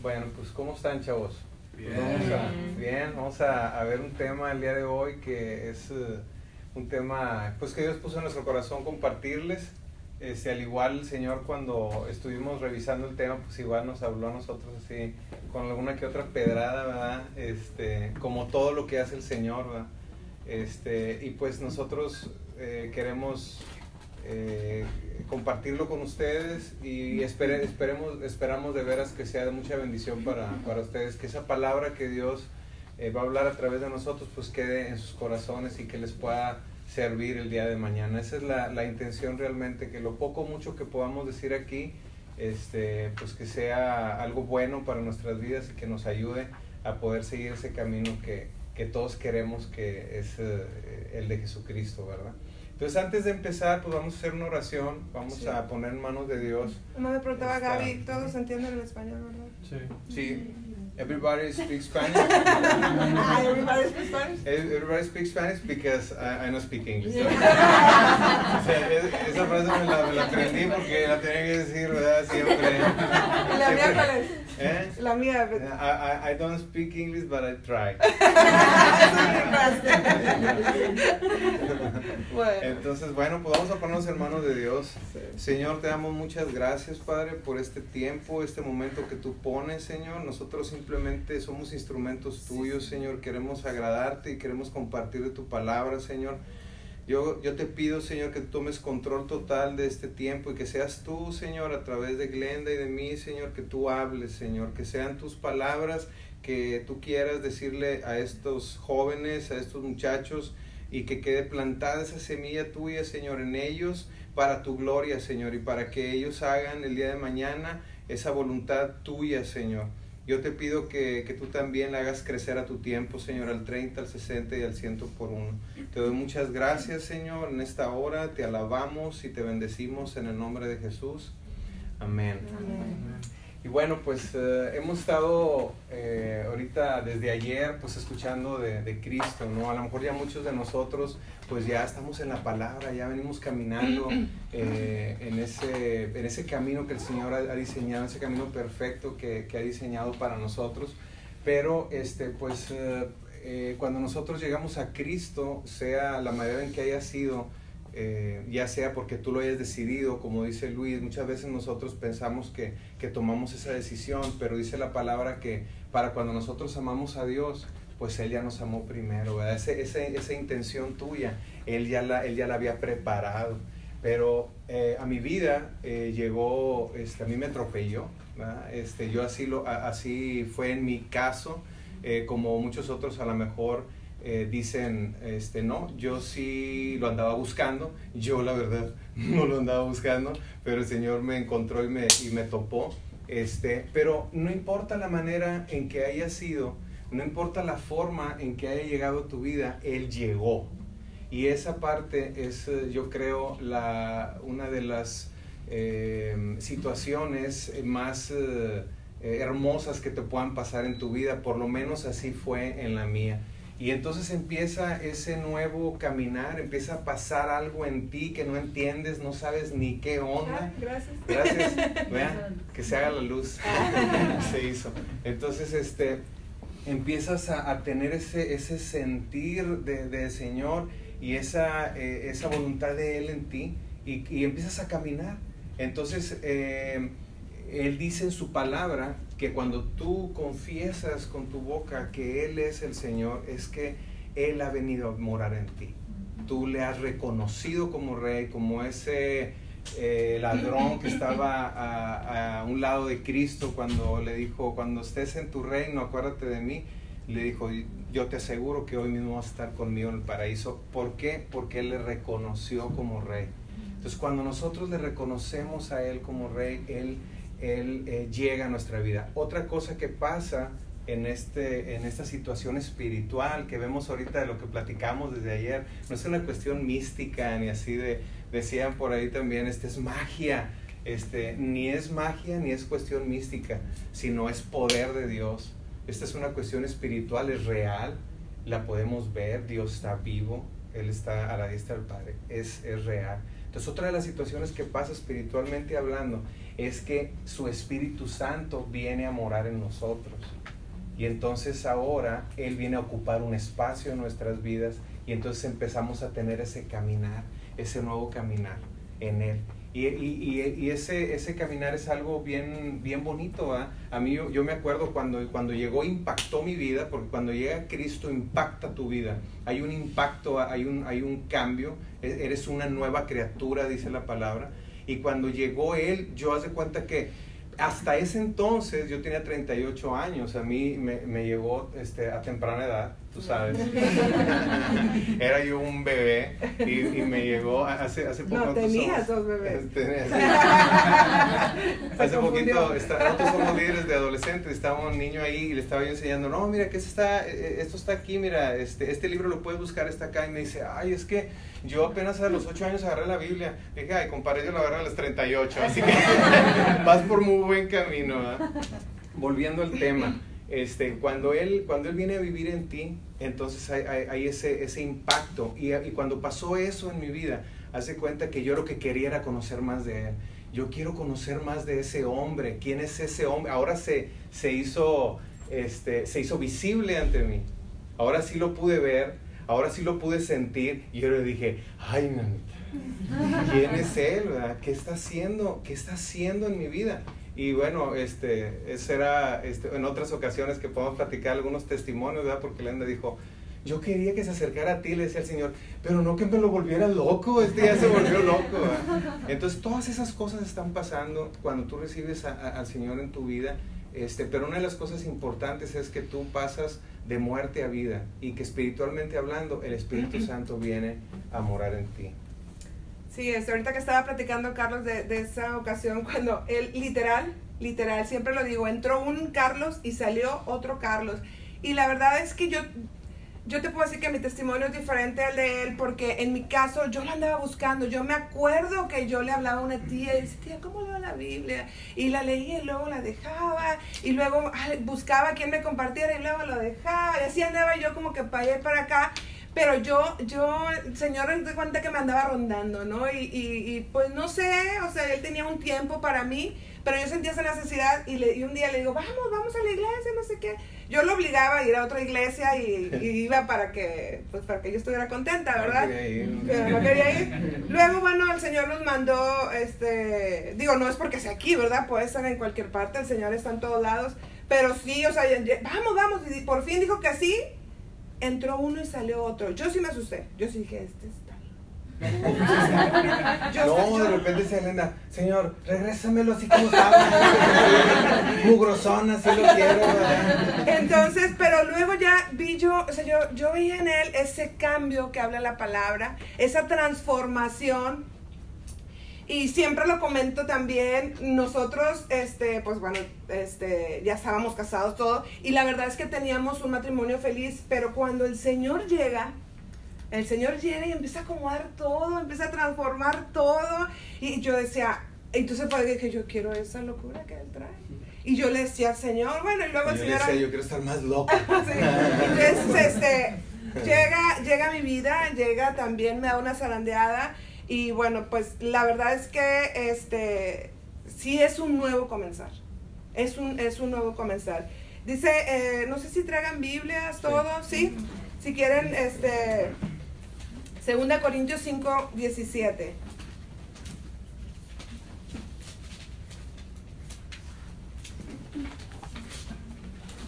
Bueno, pues ¿cómo están, chavos? Bien. Vamos a ver un tema el día de hoy que es un tema pues que Dios puso en nuestro corazón compartirles. Al igual el Señor, cuando estuvimos revisando el tema, pues igual nos habló a nosotros así con alguna que otra pedrada, ¿verdad? Como todo lo que hace el Señor, ¿verdad? Y pues nosotros queremos compartirlo con ustedes y esperamos de veras que sea de mucha bendición para ustedes, que esa palabra que Dios va a hablar a través de nosotros pues quede en sus corazones y que les pueda servir el día de mañana. Esa es la intención realmente, que lo poco o mucho que podamos decir aquí pues que sea algo bueno para nuestras vidas y que nos ayude a poder seguir ese camino que todos queremos, que es el de Jesucristo, ¿verdad? Entonces, antes de empezar, pues vamos a hacer una oración, vamos a poner en manos de Dios. No me preguntaba Gaby, todos entienden el español, ¿verdad? Sí. Everybody speaks Spanish. Everybody speaks Spanish. Everybody speaks Spanish because I don't speak English. So. Yeah. O sea, esa frase me la aprendí porque la tenía que decir, ¿verdad? Siempre. ¿Y la mía cuál es? La mía. I don't speak English, but I try. Bueno. Entonces, bueno, pues vamos a ponernos en manos de Dios. Señor, te damos muchas gracias, Padre, por este tiempo, este momento que tú pones, Señor. Nosotros simplemente somos instrumentos tuyos, Señor. Queremos agradarte y queremos compartir de tu palabra, Señor. Yo te pido, Señor, que tomes control total de este tiempo y que seas tú, Señor, a través de Glenda y de mí, Señor, que tú hables, Señor, que sean tus palabras que tú quieras decirle a estos jóvenes, a estos muchachos, y que quede plantada esa semilla tuya, Señor, en ellos para tu gloria, Señor, y para que ellos hagan el día de mañana esa voluntad tuya, Señor. Yo te pido que tú también la hagas crecer a tu tiempo, Señor, al 30, al 60 y al 100 por uno. Te doy muchas gracias, Señor, en esta hora. Te alabamos y te bendecimos en el nombre de Jesús. Amén. Amén. Y bueno, pues hemos estado ahorita desde ayer pues escuchando de Cristo, ¿no? A lo mejor ya muchos de nosotros pues ya estamos en la palabra, ya venimos caminando en ese camino que el Señor ha diseñado, ese camino perfecto que ha diseñado para nosotros. Pero cuando nosotros llegamos a Cristo, sea la manera en que haya sido, ya sea porque tú lo hayas decidido, como dice Luis, muchas veces nosotros pensamos que tomamos esa decisión, pero dice la palabra que para cuando nosotros amamos a Dios, pues Él ya nos amó primero, ¿verdad? Esa intención tuya, Él ya la había preparado. Pero a mi vida llegó, a mí me atropelló, ¿verdad? Yo así fue en mi caso, como muchos otros a lo mejor dicen, no, yo sí lo andaba buscando. Yo la verdad no lo andaba buscando, pero el Señor me encontró y me topó. Pero no importa la manera en que haya sido, no importa la forma en que haya llegado a tu vida, Él llegó. Y esa parte es, yo creo, una de las situaciones más hermosas que te puedan pasar en tu vida. Por lo menos así fue en la mía. Y entonces empieza ese nuevo caminar, empieza a pasar algo en ti que no entiendes, no sabes ni qué onda. Gracias. Vean, que se haga la luz. Se hizo. Entonces, empiezas a tener ese sentir del Señor y esa voluntad de Él en ti y empiezas a caminar. Entonces, Él dice en su palabra que cuando tú confiesas con tu boca que Él es el Señor, es que Él ha venido a morar en ti. Tú le has reconocido como Rey, como ese ladrón que estaba a un lado de Cristo cuando le dijo, cuando estés en tu reino, acuérdate de mí. Le dijo, yo te aseguro que hoy mismo vas a estar conmigo en el paraíso. ¿Por qué? Porque Él le reconoció como Rey. Entonces, cuando nosotros le reconocemos a Él como Rey, Él llega a nuestra vida. Otra cosa que pasa en esta situación espiritual que vemos ahorita, de lo que platicamos desde ayer, no es una cuestión mística ni así decían por ahí también, es magia. Ni es magia ni es cuestión mística, sino es poder de Dios. Esta es una cuestión espiritual, es real, la podemos ver. Dios está vivo, Él está a la diestra del Padre, es real. Entonces otra de las situaciones que pasa espiritualmente hablando es que su Espíritu Santo viene a morar en nosotros. Y entonces ahora Él viene a ocupar un espacio en nuestras vidas y entonces empezamos a tener ese caminar, ese nuevo caminar en Él. Y ese caminar es algo bien bonito, ¿verdad? A mí yo me acuerdo cuando llegó, impactó mi vida, porque cuando llega Cristo impacta tu vida. Hay un impacto, hay un cambio, eres una nueva criatura, dice la palabra. Y cuando llegó Él, yo haz de cuenta que hasta ese entonces, yo tenía 38 años, a mí me llegó a temprana edad, tú sabes. Era yo un bebé y me llegó hace poco. No, tenías dos bebés. Hace poquito, nosotros somos líderes de adolescentes, estaba un niño ahí y le estaba yo enseñando, no, mira, que esto está aquí, mira, este libro lo puedes buscar, está acá. Y me dice, ay, es que yo apenas a los 8 años agarré la Biblia. Dije, ay, compadre, yo la agarré a los 38, así que vas por muy buen camino, ¿verdad? Volviendo al tema, cuando él viene a vivir en ti, entonces hay ese impacto. Y cuando pasó eso en mi vida, hace cuenta que yo lo que quería era conocer más de Él. Yo quiero conocer más de ese hombre. ¿Quién es ese hombre? Ahora se hizo visible ante mí. Ahora sí lo pude ver, ahora sí lo pude sentir. Y yo le dije, ay, mamita, ¿quién es Él, verdad? ¿Qué está haciendo? ¿Qué está haciendo en mi vida? Y bueno, ese era en otras ocasiones que podemos platicar algunos testimonios, ¿verdad? Porque Linda dijo, yo quería que se acercara a ti, le decía al Señor, pero no que me lo volviera loco, ya se volvió loco, ¿verdad? Entonces todas esas cosas están pasando cuando tú recibes al Señor en tu vida, pero una de las cosas importantes es que tú pasas de muerte a vida y que espiritualmente hablando el Espíritu Santo viene a morar en ti. Sí, ahorita que estaba platicando Carlos de esa ocasión cuando él literal, siempre lo digo, entró un Carlos y salió otro Carlos. Y la verdad es que yo te puedo decir que mi testimonio es diferente al de él, porque en mi caso yo lo andaba buscando. Yo me acuerdo que yo le hablaba a una tía y decía, tía, ¿cómo leo la Biblia? Y la leía y luego la dejaba, y luego buscaba a quien me compartiera y luego lo dejaba, y así andaba yo como que para allá y para acá. Pero yo, el Señor me di cuenta que me andaba rondando, ¿no? Y pues no sé, o sea, Él tenía un tiempo para mí, pero yo sentía esa necesidad y un día le digo, vamos a la iglesia, no sé qué. Yo lo obligaba a ir a otra iglesia y iba para que yo estuviera contenta, ¿verdad? No quería ir. Luego, bueno, el Señor nos mandó, digo, no es porque sea aquí, ¿verdad? Puede estar en cualquier parte, el Señor está en todos lados, pero sí, o sea, vamos, y por fin dijo que sí. Entró uno y salió otro. Yo sí me asusté. Yo sí dije, está. De repente se Elena, Señor, regrésamelo así como estaba. Mugrosón, así lo quiero, ¿verdad? Entonces, pero luego ya vi yo veía en él ese cambio que habla la palabra, esa transformación. Y siempre lo comento también, nosotros, pues bueno, ya estábamos casados todo, y la verdad es que teníamos un matrimonio feliz, pero cuando el Señor llega y empieza a acomodar todo, empieza a transformar todo, y yo decía, entonces pues que yo quiero esa locura que Él trae. Y yo le decía al Señor, bueno, y luego el Señor... yo quiero estar más loco. Sí. Entonces, llega a mi vida, también me da una zarandeada. Y bueno, pues la verdad es que sí es un nuevo comenzar. Es un nuevo comenzar. Dice, no sé si traigan Biblias, todo, ¿sí? Si quieren, 2 Corintios 5:17.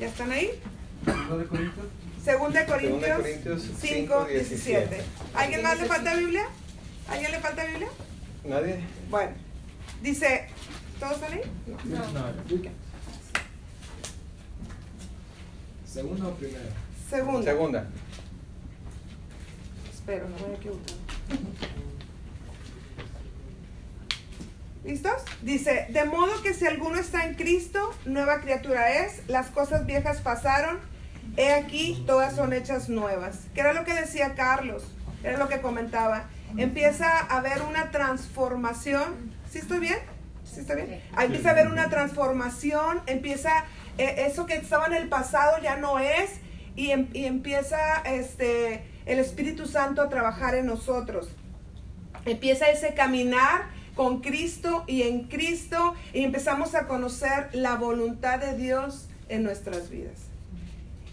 ¿Ya están ahí? 2 Corintios 5:17. ¿Alguien más le falta Biblia? ¿Alguien le falta Biblia? ¿Nadie? Bueno, dice, ¿todos están ahí? No. Okay. ¿Segunda o primera? Segunda. Espero, no voy a equivocar. ¿Listos? Dice, de modo que si alguno está en Cristo, nueva criatura es, las cosas viejas pasaron, he aquí, todas son hechas nuevas. ¿Qué era lo que decía Carlos? Era lo que comentaba. Empieza a haber una transformación. ¿Sí estoy bien? ¿Sí está bien? Empieza a haber una transformación, eso que estaba en el pasado ya no es, y empieza el Espíritu Santo a trabajar en nosotros. Empieza ese caminar con Cristo y en Cristo, y empezamos a conocer la voluntad de Dios en nuestras vidas.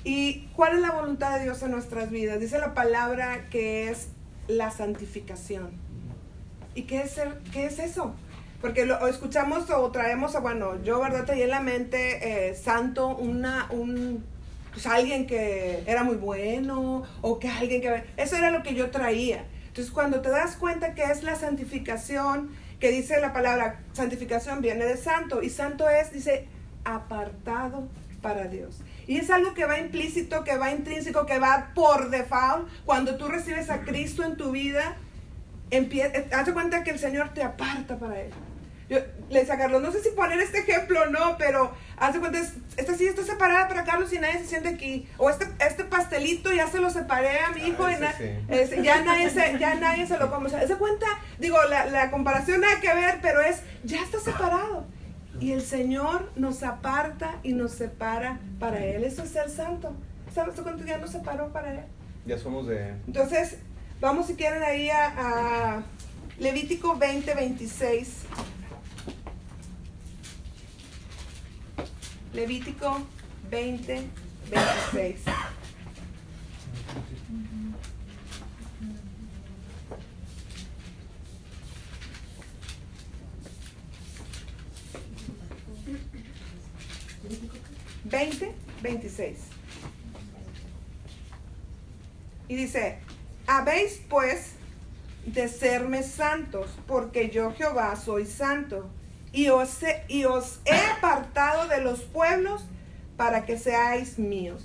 ¿Y cuál es la voluntad de Dios en nuestras vidas? Dice la palabra que es la santificación. ¿Y qué es eso? Porque lo escuchamos o traemos, bueno, yo verdad traía en la mente santo, pues alguien que era muy bueno, o que alguien que... Eso era lo que yo traía. Entonces cuando te das cuenta que es la santificación, que dice la palabra santificación viene de santo, y santo es, dice, apartado para Dios. Y es algo que va implícito, que va intrínseco, que va por default. Cuando tú recibes a Cristo en tu vida, hazte cuenta que el Señor te aparta para Él. Yo le decía a Carlos, no sé si poner este ejemplo o no, pero hazte cuenta, esta silla está separada para Carlos y nadie se siente aquí. O este pastelito ya se lo separé a mi hijo y ya nadie se lo come. O sea, hazte cuenta, digo, la comparación nada que ver, pero ya está separado. Y el Señor nos aparta y nos separa para Él. Eso es ser santo. ¿Sabes cuánto ya nos separó para Él? Ya somos de... Entonces, vamos si quieren ahí a Levítico 20:26. Levítico 20:26. Y dice, habéis pues de serme santos, porque yo Jehová soy santo, y os he apartado de los pueblos para que seáis míos.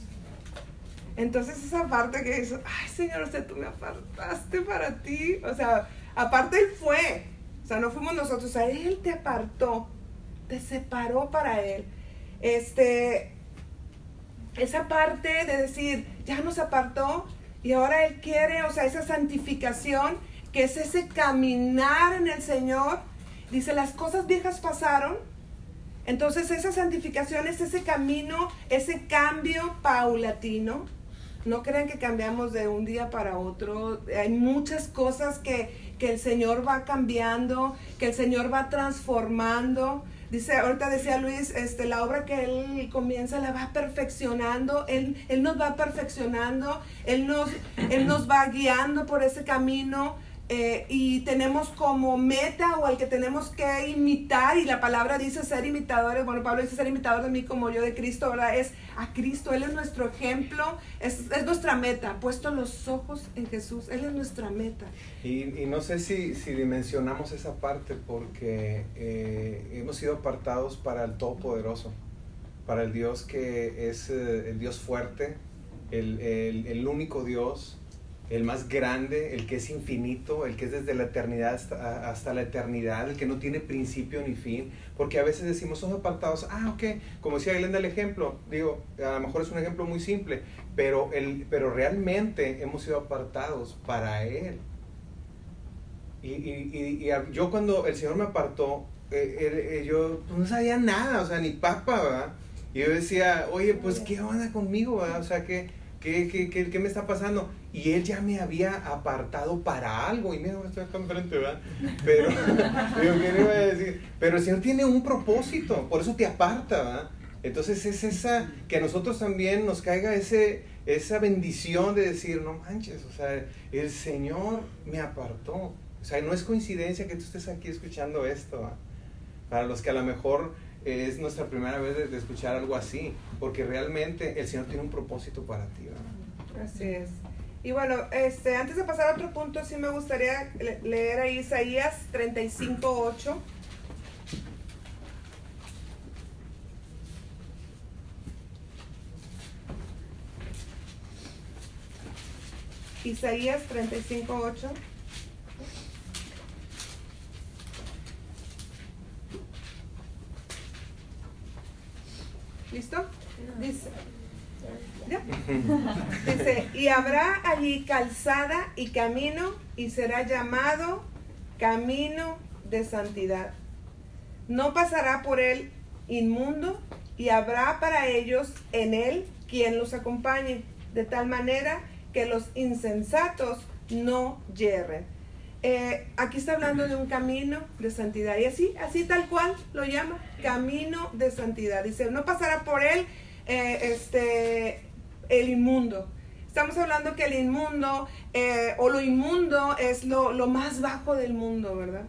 Entonces esa parte que dice, ay Señor, o sea, tú me apartaste para ti, o sea, aparte Él fue, o sea, no fuimos nosotros, o sea, Él te apartó, te separó para Él. Esa parte de decir, ya nos apartó y ahora Él quiere, o sea, esa santificación, que es ese caminar en el Señor. Dice, las cosas viejas pasaron. Entonces esa santificación es ese camino, ese cambio paulatino. No crean que cambiamos de un día para otro. Hay muchas cosas que el Señor va cambiando, que el Señor va transformando. Dice, ahorita decía Luis, la obra que Él comienza la va perfeccionando, Él nos va perfeccionando, Él nos va guiando por ese camino, y tenemos como meta o al que tenemos que imitar, y la palabra dice ser imitadores. Bueno, Pablo dice ser imitador de mí como yo de Cristo, ¿verdad? Es a Cristo, Él es nuestro ejemplo, es nuestra meta, puesto los ojos en Jesús, Él es nuestra meta. Y no sé si dimensionamos esa parte, porque hemos sido apartados para el Todopoderoso, para el Dios que es el Dios fuerte, el único Dios, el más grande, el que es infinito, el que es desde la eternidad hasta la eternidad, el que no tiene principio ni fin. Porque a veces decimos, son apartados, ok, como decía Glenda el ejemplo, digo, a lo mejor es un ejemplo muy simple, pero realmente hemos sido apartados para Él. Y yo cuando el Señor me apartó, yo no sabía nada, o sea, ni papa, ¿verdad? Y yo decía, oye, pues, ¿qué onda conmigo, verdad? O sea, ¿qué me está pasando? Y Él ya me había apartado para algo. Y mira, estoy acá enfrente, ¿verdad? Pero, ¿qué le iba a decir? Pero el Señor tiene un propósito, por eso te aparta, ¿verdad? Entonces es esa, que a nosotros también nos caiga esa bendición de decir, no manches, o sea, el Señor me apartó. O sea, no es coincidencia que tú estés aquí escuchando esto, ¿verdad? Para los que a lo mejor es nuestra primera vez de escuchar algo así, porque realmente el Señor tiene un propósito para ti, ¿verdad? Así es. Y bueno, antes de pasar a otro punto, sí me gustaría leer ahí Isaías 35:8. Isaías 35:8. ¿Listo? Dice, ¿ya? Dice, y habrá allí calzada y camino, y será llamado camino de santidad. No pasará por él inmundo, y habrá para ellos en él quien los acompañe, de tal manera que los insensatos no yerren. aquí está hablando de un camino de santidad. Y así tal cual lo llama, camino de santidad. Dice, no pasará por él el inmundo. Estamos hablando que el inmundo o lo inmundo es lo más bajo del mundo, ¿verdad?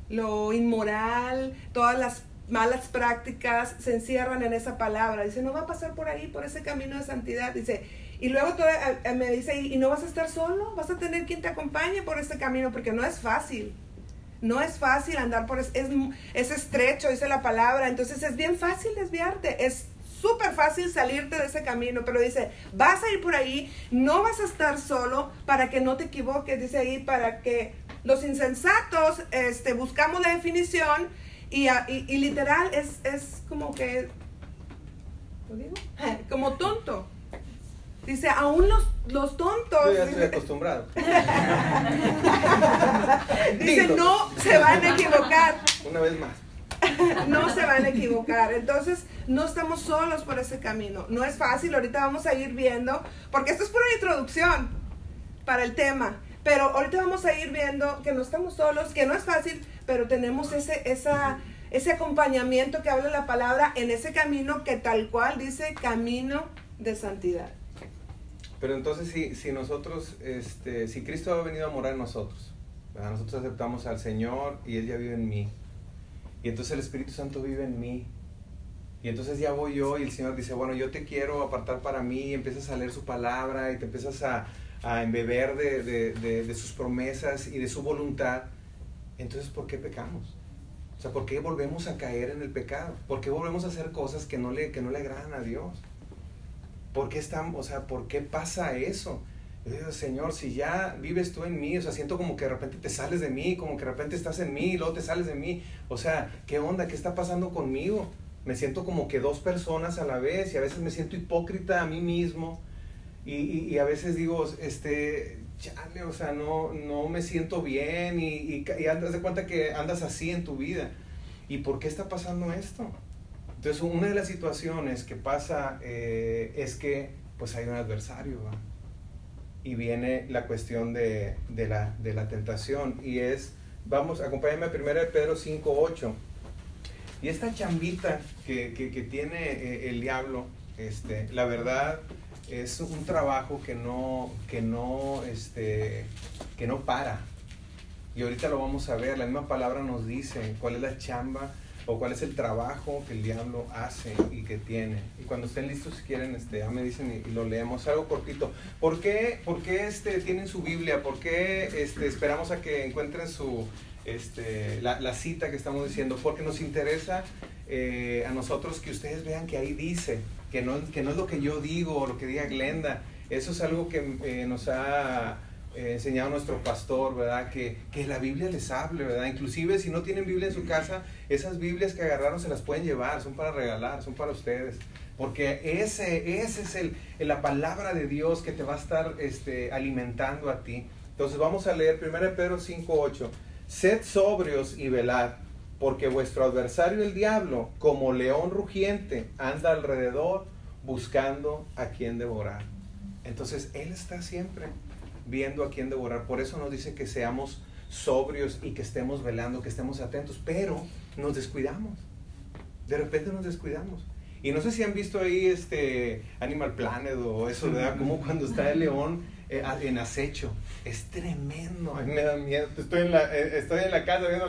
Lo inmoral, todas las malas prácticas se encierran en esa palabra. Dice, no va a pasar por ahí, por ese camino de santidad. Dice, y luego me dice, y no vas a estar solo, vas a tener quien te acompañe por ese camino, porque no es fácil. No es fácil andar por es estrecho, dice la palabra. Entonces es bien fácil desviarte, es súper fácil salirte de ese camino, pero dice, vas a ir por ahí, no vas a estar solo, para que no te equivoques, dice ahí, para que los insensatos buscamos la definición y literal es como que, ¿lo digo? Como tonto. Dice, aún los tontos. Yo ya estoy acostumbrado. Dice, no se van a equivocar. Una vez más. No se van a equivocar. Entonces, no estamos solos por ese camino. No es fácil, ahorita vamos a ir viendo, porque esto es pura introducción para el tema. Pero ahorita vamos a ir viendo que no estamos solos, que no es fácil, pero tenemos ese acompañamiento que habla la palabra en ese camino que tal cual dice camino de santidad. Pero entonces si nosotros, si Cristo ha venido a morar en nosotros, ¿verdad? Nosotros aceptamos al Señor y Él ya vive en mí. Y entonces el Espíritu Santo vive en mí. Y entonces ya voy yo y el Señor dice, bueno, yo te quiero apartar para mí, y empiezas a leer su palabra y te empiezas a embeber de sus promesas y de su voluntad. Entonces, ¿por qué pecamos? O sea, ¿por qué volvemos a caer en el pecado? ¿Por qué volvemos a hacer cosas que no le agradan a Dios? ¿Por qué pasa eso? Yo digo, Señor, si ya vives tú en mí, o sea, siento como que de repente te sales de mí, como que de repente estás en mí y luego te sales de mí. O sea, ¿qué onda? ¿Qué está pasando conmigo? Me siento como que dos personas a la vez y a veces me siento hipócrita a mí mismo y a veces digo, chale, o sea, no me siento bien y andas de cuenta que andas así en tu vida. ¿Y por qué está pasando esto? Entonces, una de las situaciones que pasa es que pues hay un adversario, ¿va? Y viene la cuestión de la tentación y acompáñame a 1 Pedro 5:8. Y esta chambita que tiene el diablo, la verdad es un trabajo que no para. Y ahorita lo vamos a ver, la misma palabra nos dice cuál es la chamba o cuál es el trabajo que el diablo hace y que tiene. Y cuando estén listos, si quieren, ya me dicen y lo leemos, algo cortito. ¿Por qué tienen su Biblia? ¿Por qué esperamos a que encuentren la cita que estamos diciendo? Porque nos interesa a nosotros que ustedes vean que ahí dice, que no es lo que yo digo o lo que diga Glenda. Eso es algo que nos ha enseñado nuestro pastor, ¿verdad? Que la Biblia les hable, ¿verdad? Inclusive si no tienen Biblia en su casa, esas Biblias que agarraron se las pueden llevar, son para regalar, son para ustedes. Porque ese es la palabra de Dios que te va a estar alimentando a ti. Entonces vamos a leer 1 Pedro 5:8. Sed sobrios y velad, porque vuestro adversario el diablo, como león rugiente, anda alrededor buscando a quien devorar. Entonces él está siempre viendo a quién devorar. Por eso nos dice que seamos sobrios y que estemos velando, que estemos atentos, pero nos descuidamos. De repente nos descuidamos. Y no sé si han visto ahí Animal Planet o eso, ¿verdad? Como cuando está el león en acecho. Es tremendo. A mí me da miedo. Estoy en la casa viendo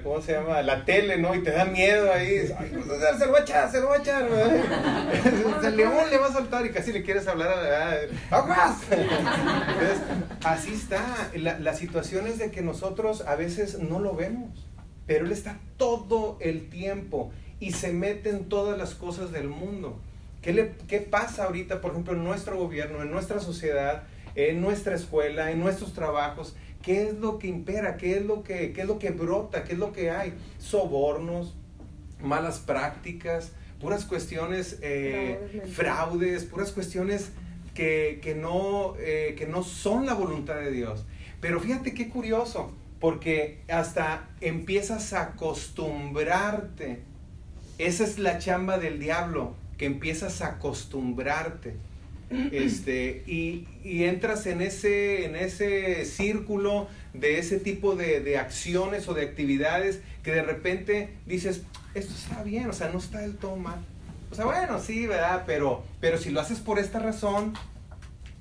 ¿cómo se llama? La tele, ¿no? Y te da miedo ahí. Ay, se lo va a echar, ¿verdad? El león le va a saltar y casi le quieres hablar a ¡aguas! Entonces, así está. La situación es de que nosotros a veces no lo vemos, pero él está todo el tiempo y se mete en todas las cosas del mundo. ¿Qué pasa ahorita, por ejemplo, en nuestro gobierno, en nuestra sociedad, en nuestra escuela, en nuestros trabajos? ¿Qué es lo que impera? ¿Qué es lo que brota? ¿Qué es lo que hay? Sobornos, malas prácticas, puras cuestiones, fraudes, puras cuestiones que no son la voluntad de Dios. Pero fíjate qué curioso, porque hasta empiezas a acostumbrarte. Esa es la chamba del diablo, que empiezas a acostumbrarte. y entras en ese círculo de ese tipo de acciones o de actividades que de repente dices, esto está bien, o sea, no está del todo mal. O sea, bueno, sí, ¿verdad? Pero si lo haces por esta razón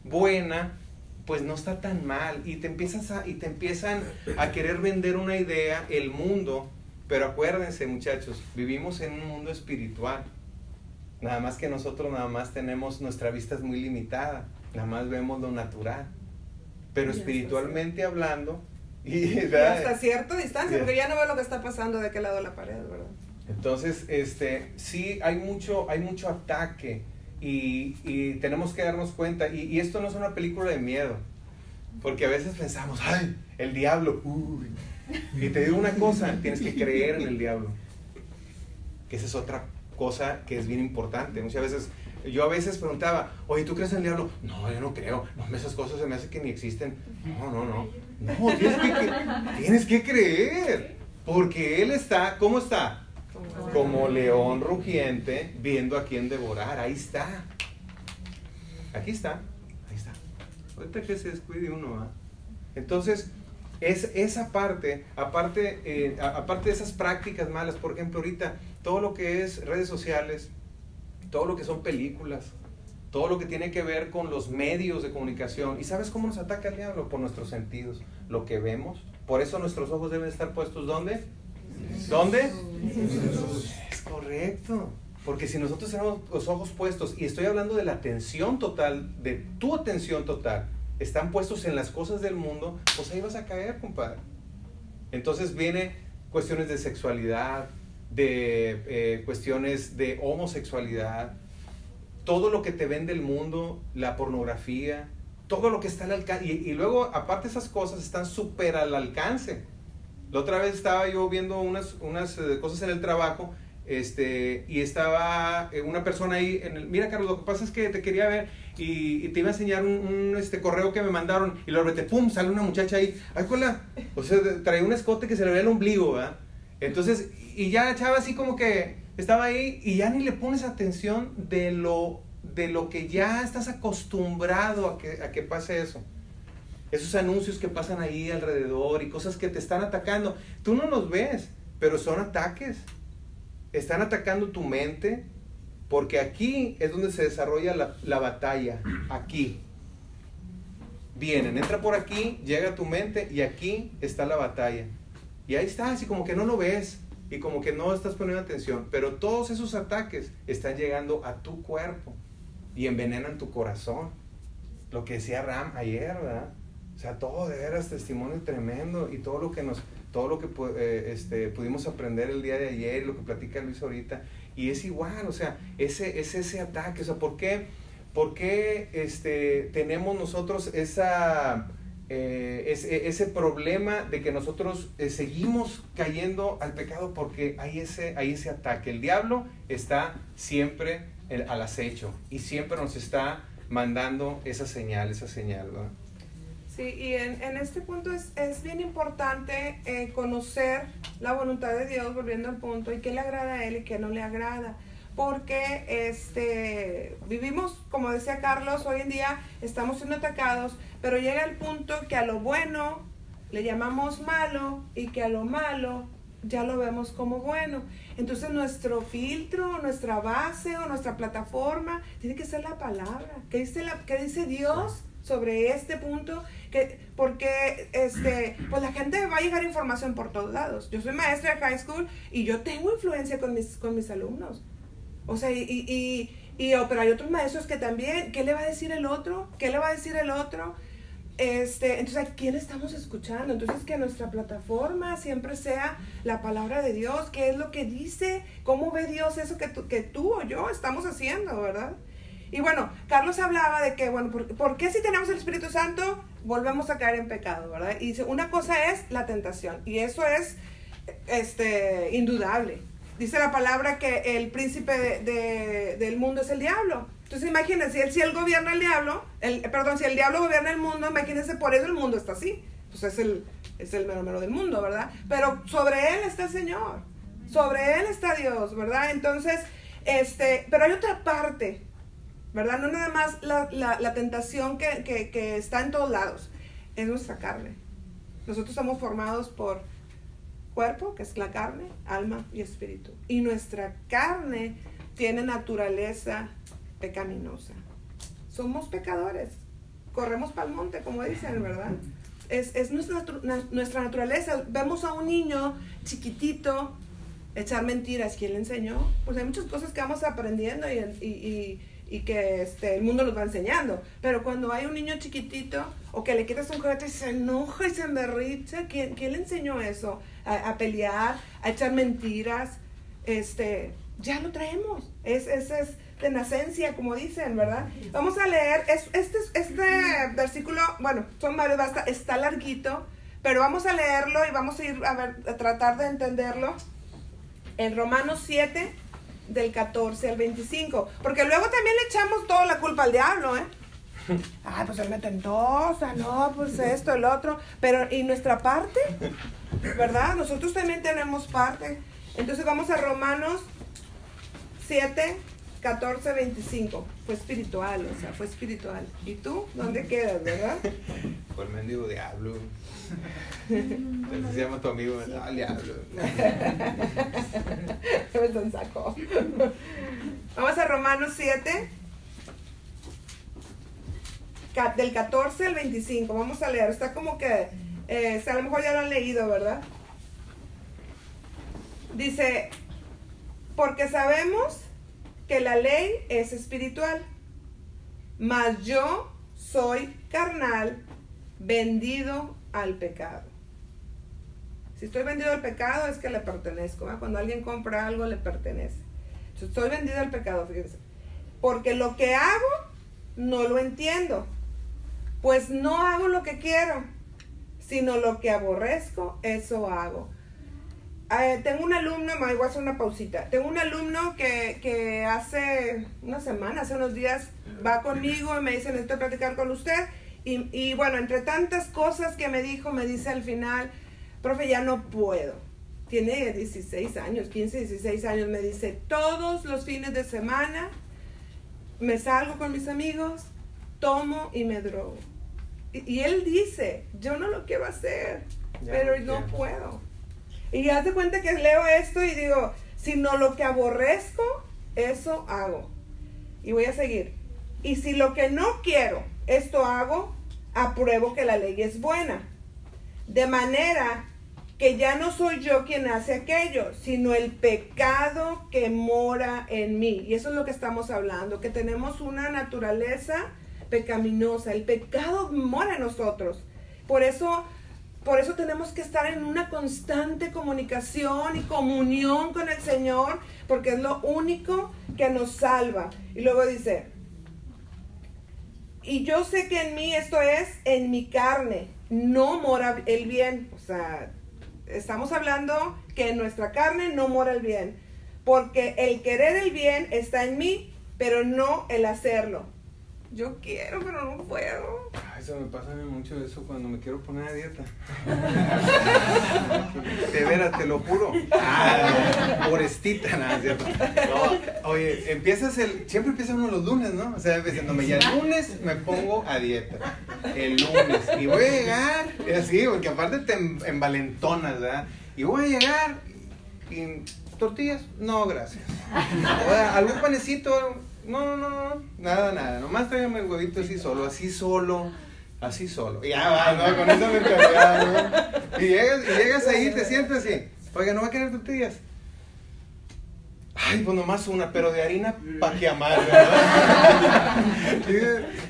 buena, pues no está tan mal. Y te empiezan a querer vender una idea, el mundo. Pero acuérdense, muchachos, vivimos en un mundo espiritual. Nada más que nosotros nada más tenemos, nuestra vista es muy limitada. Nada más vemos lo natural. Pero espiritualmente hablando, y hasta cierta distancia, porque ya no veo lo que está pasando de aquel lado de la pared, ¿verdad? Entonces, sí, hay mucho ataque y tenemos que darnos cuenta, y esto no es una película de miedo, porque a veces pensamos, ¡ay, el diablo! ¡Uy! Y te digo una cosa, tienes que creer en el diablo, que esa es otra cosa que es bien importante. Muchas veces, yo a veces preguntaba, oye, ¿tú crees en el diablo? No, yo no creo, no, esas cosas se me hace que ni existen. No, tienes que creer, porque él está, ¿cómo está? Como león rugiente, viendo a quién devorar. Ahí está. Aquí está. Ahí está. Ahorita que se descuide uno, ¿eh? Entonces, esa parte, aparte de esas prácticas malas, por ejemplo, ahorita, todo lo que es redes sociales, todo lo que son películas, todo lo que tiene que ver con los medios de comunicación. ¿Y sabes cómo nos ataca el diablo? Por nuestros sentidos, lo que vemos. Por eso nuestros ojos deben estar puestos, ¿dónde? ¿Dónde? Es correcto. Porque si nosotros tenemos los ojos puestos, y estoy hablando de la atención total, de tu atención total, están puestos en las cosas del mundo, pues ahí vas a caer, compadre. Entonces viene cuestiones de sexualidad, de cuestiones de homosexualidad, todo lo que te vende el mundo, la pornografía, todo lo que está al alcance, y luego aparte esas cosas están súper al alcance. La otra vez estaba yo viendo unas cosas en el trabajo, y estaba una persona ahí, mira Carlos, lo que pasa es que te quería ver y te iba a enseñar un correo que me mandaron, y luego pum, sale una muchacha ahí, ay, cola, o sea, traía un escote que se le veía el ombligo, ¿verdad? Entonces, y ya la chava así como que estaba ahí, y ya ni le pones atención de lo que ya estás acostumbrado a que pase eso. Esos anuncios que pasan ahí alrededor y cosas que te están atacando, tú no los ves, pero son ataques. Están atacando tu mente, porque aquí es donde se desarrolla la batalla. Aquí vienen, entra por aquí, llega a tu mente, y aquí está la batalla. Y ahí está, así como que no lo ves y como que no estás poniendo atención, pero todos esos ataques están llegando a tu cuerpo y envenenan tu corazón. Lo que decía Ram ayer, ¿verdad? O sea, todo de veras testimonio tremendo, y todo lo que pudimos aprender el día de ayer, lo que platica Luis ahorita, y es igual, o sea, ese ataque. O sea, ¿por qué tenemos nosotros ese problema de que nosotros seguimos cayendo al pecado? Porque hay ese ataque. El diablo está siempre al acecho y siempre nos está mandando esa señal, ¿verdad? Sí, y en este punto es bien importante conocer la voluntad de Dios, volviendo al punto, y qué le agrada a Él y qué no le agrada. Porque vivimos, como decía Carlos, hoy en día estamos siendo atacados, pero llega el punto que a lo bueno le llamamos malo, y que a lo malo ya lo vemos como bueno. Entonces nuestro filtro, nuestra base o nuestra plataforma tiene que ser la palabra. ¿Qué dice Dios sobre este punto? Porque pues la gente va a llegar información por todos lados. Yo soy maestra de high school y yo tengo influencia con mis alumnos. O sea, pero hay otros maestros que también, ¿qué le va a decir el otro? ¿Qué le va a decir el otro? Entonces, ¿a quién estamos escuchando? Entonces, que nuestra plataforma siempre sea la palabra de Dios. ¿Qué es lo que dice? ¿Cómo ve Dios eso que tú o yo estamos haciendo, verdad? Y bueno, Carlos hablaba de que, bueno, ¿por qué si tenemos el Espíritu Santo volvemos a caer en pecado, verdad? Y una cosa es la tentación, y eso es indudable. Dice la palabra que el príncipe del mundo es el diablo. Entonces imagínense, si él gobierna el diablo, si el diablo gobierna el mundo, imagínense, por eso el mundo está así. Pues es el mero mero del mundo, ¿verdad? Pero sobre él está el Señor, sobre él está Dios, ¿verdad? Entonces, pero hay otra parte ¿verdad? No nada más la tentación que está en todos lados, es nuestra carne. Nosotros somos formados por cuerpo, que es la carne, alma y espíritu. Y nuestra carne tiene naturaleza pecaminosa. Somos pecadores, corremos para el monte, como dicen, ¿verdad? Es nuestra naturaleza. Vemos a un niño chiquitito echar mentiras. ¿Quién le enseñó? Pues hay muchas cosas que vamos aprendiendo y que el mundo nos va enseñando. Pero cuando hay un niño chiquitito o que le quitas un juguete y se enoja y se emberricha, ¿quién le enseñó eso? A pelear, a echar mentiras. Ya lo traemos. Es de nacencia, como dicen, ¿verdad? Vamos a leer, este versículo, bueno, son varios, está larguito, pero vamos a leerlo y vamos a ir a tratar de entenderlo en Romanos 7, del 14 al 25, porque luego también le echamos toda la culpa al diablo, ¿eh? Ay, pues él me tentó, no, pues esto, el otro, pero ¿y nuestra parte? ¿Verdad? Nosotros también tenemos parte. Entonces vamos a Romanos 7, 14, 25. Fue espiritual, fue espiritual. ¿Y tú? ¿Dónde quedas, verdad? Por el mendigo diablo. Se llama tu amigo, ¿verdad? Al diablo. Me sacó. Vamos a Romanos 7, del 14 al 25. Vamos a leer. Está como que, a lo mejor ya lo han leído, ¿verdad? Dice, porque sabemos que la ley es espiritual, mas yo soy carnal, vendido al pecado. Si estoy vendido al pecado es que le pertenezco, ¿eh? Cuando alguien compra algo le pertenece. Yo estoy vendido al pecado, fíjense. Porque lo que hago no lo entiendo, pues no hago lo que quiero, sino lo que aborrezco, eso hago. Tengo un alumno, me voy a hacer una pausita. Tengo un alumno que hace una semana, hace unos días, va conmigo y me dice, necesito platicar con usted. Y bueno, entre tantas cosas que me dijo, me dice al final, profe, ya no puedo. Tiene 16 años, 15, 16 años. Me dice, todos los fines de semana me salgo con mis amigos, tomo y me drogo. Y él dice, yo no lo quiero hacer, pero no puedo. Y haz de cuenta que leo esto y digo, sino lo que aborrezco, eso hago. Y voy a seguir. Y si lo que no quiero, esto hago, apruebo que la ley es buena. De manera que ya no soy yo quien hace aquello, sino el pecado que mora en mí. Y eso es lo que estamos hablando, que tenemos una naturaleza pecaminosa. El pecado mora en nosotros. Por eso tenemos que estar en una constante comunicación y comunión con el Señor, porque es lo único que nos salva. Y luego dice, y yo sé que en mí, esto es, en mi carne, no mora el bien. O sea, estamos hablando que en nuestra carne no mora el bien, porque el querer el bien está en mí, pero no el hacerlo. Yo quiero, pero no puedo. Eso me pasa a mí mucho eso cuando me quiero poner a dieta. De veras, te lo juro. Orestita, nada, ¿cierto? No, oye, siempre empieza uno los lunes, ¿no? O sea, diciéndome, ya el lunes me pongo a dieta. El lunes. Y voy a llegar, y así, porque aparte te envalentonas, ¿verdad? Y voy a llegar, y tortillas, no, gracias. ¿Algún panecito? No, nada, nomás tráigame el huevito así solo. Y ya va, ¿no? Con esa mentalidad, ¿no? Y llegas ahí, te sientas así, oiga, ¿no va a querer tortillas? Ay, pues nomás una, pero de harina pa' que amar, ¿verdad?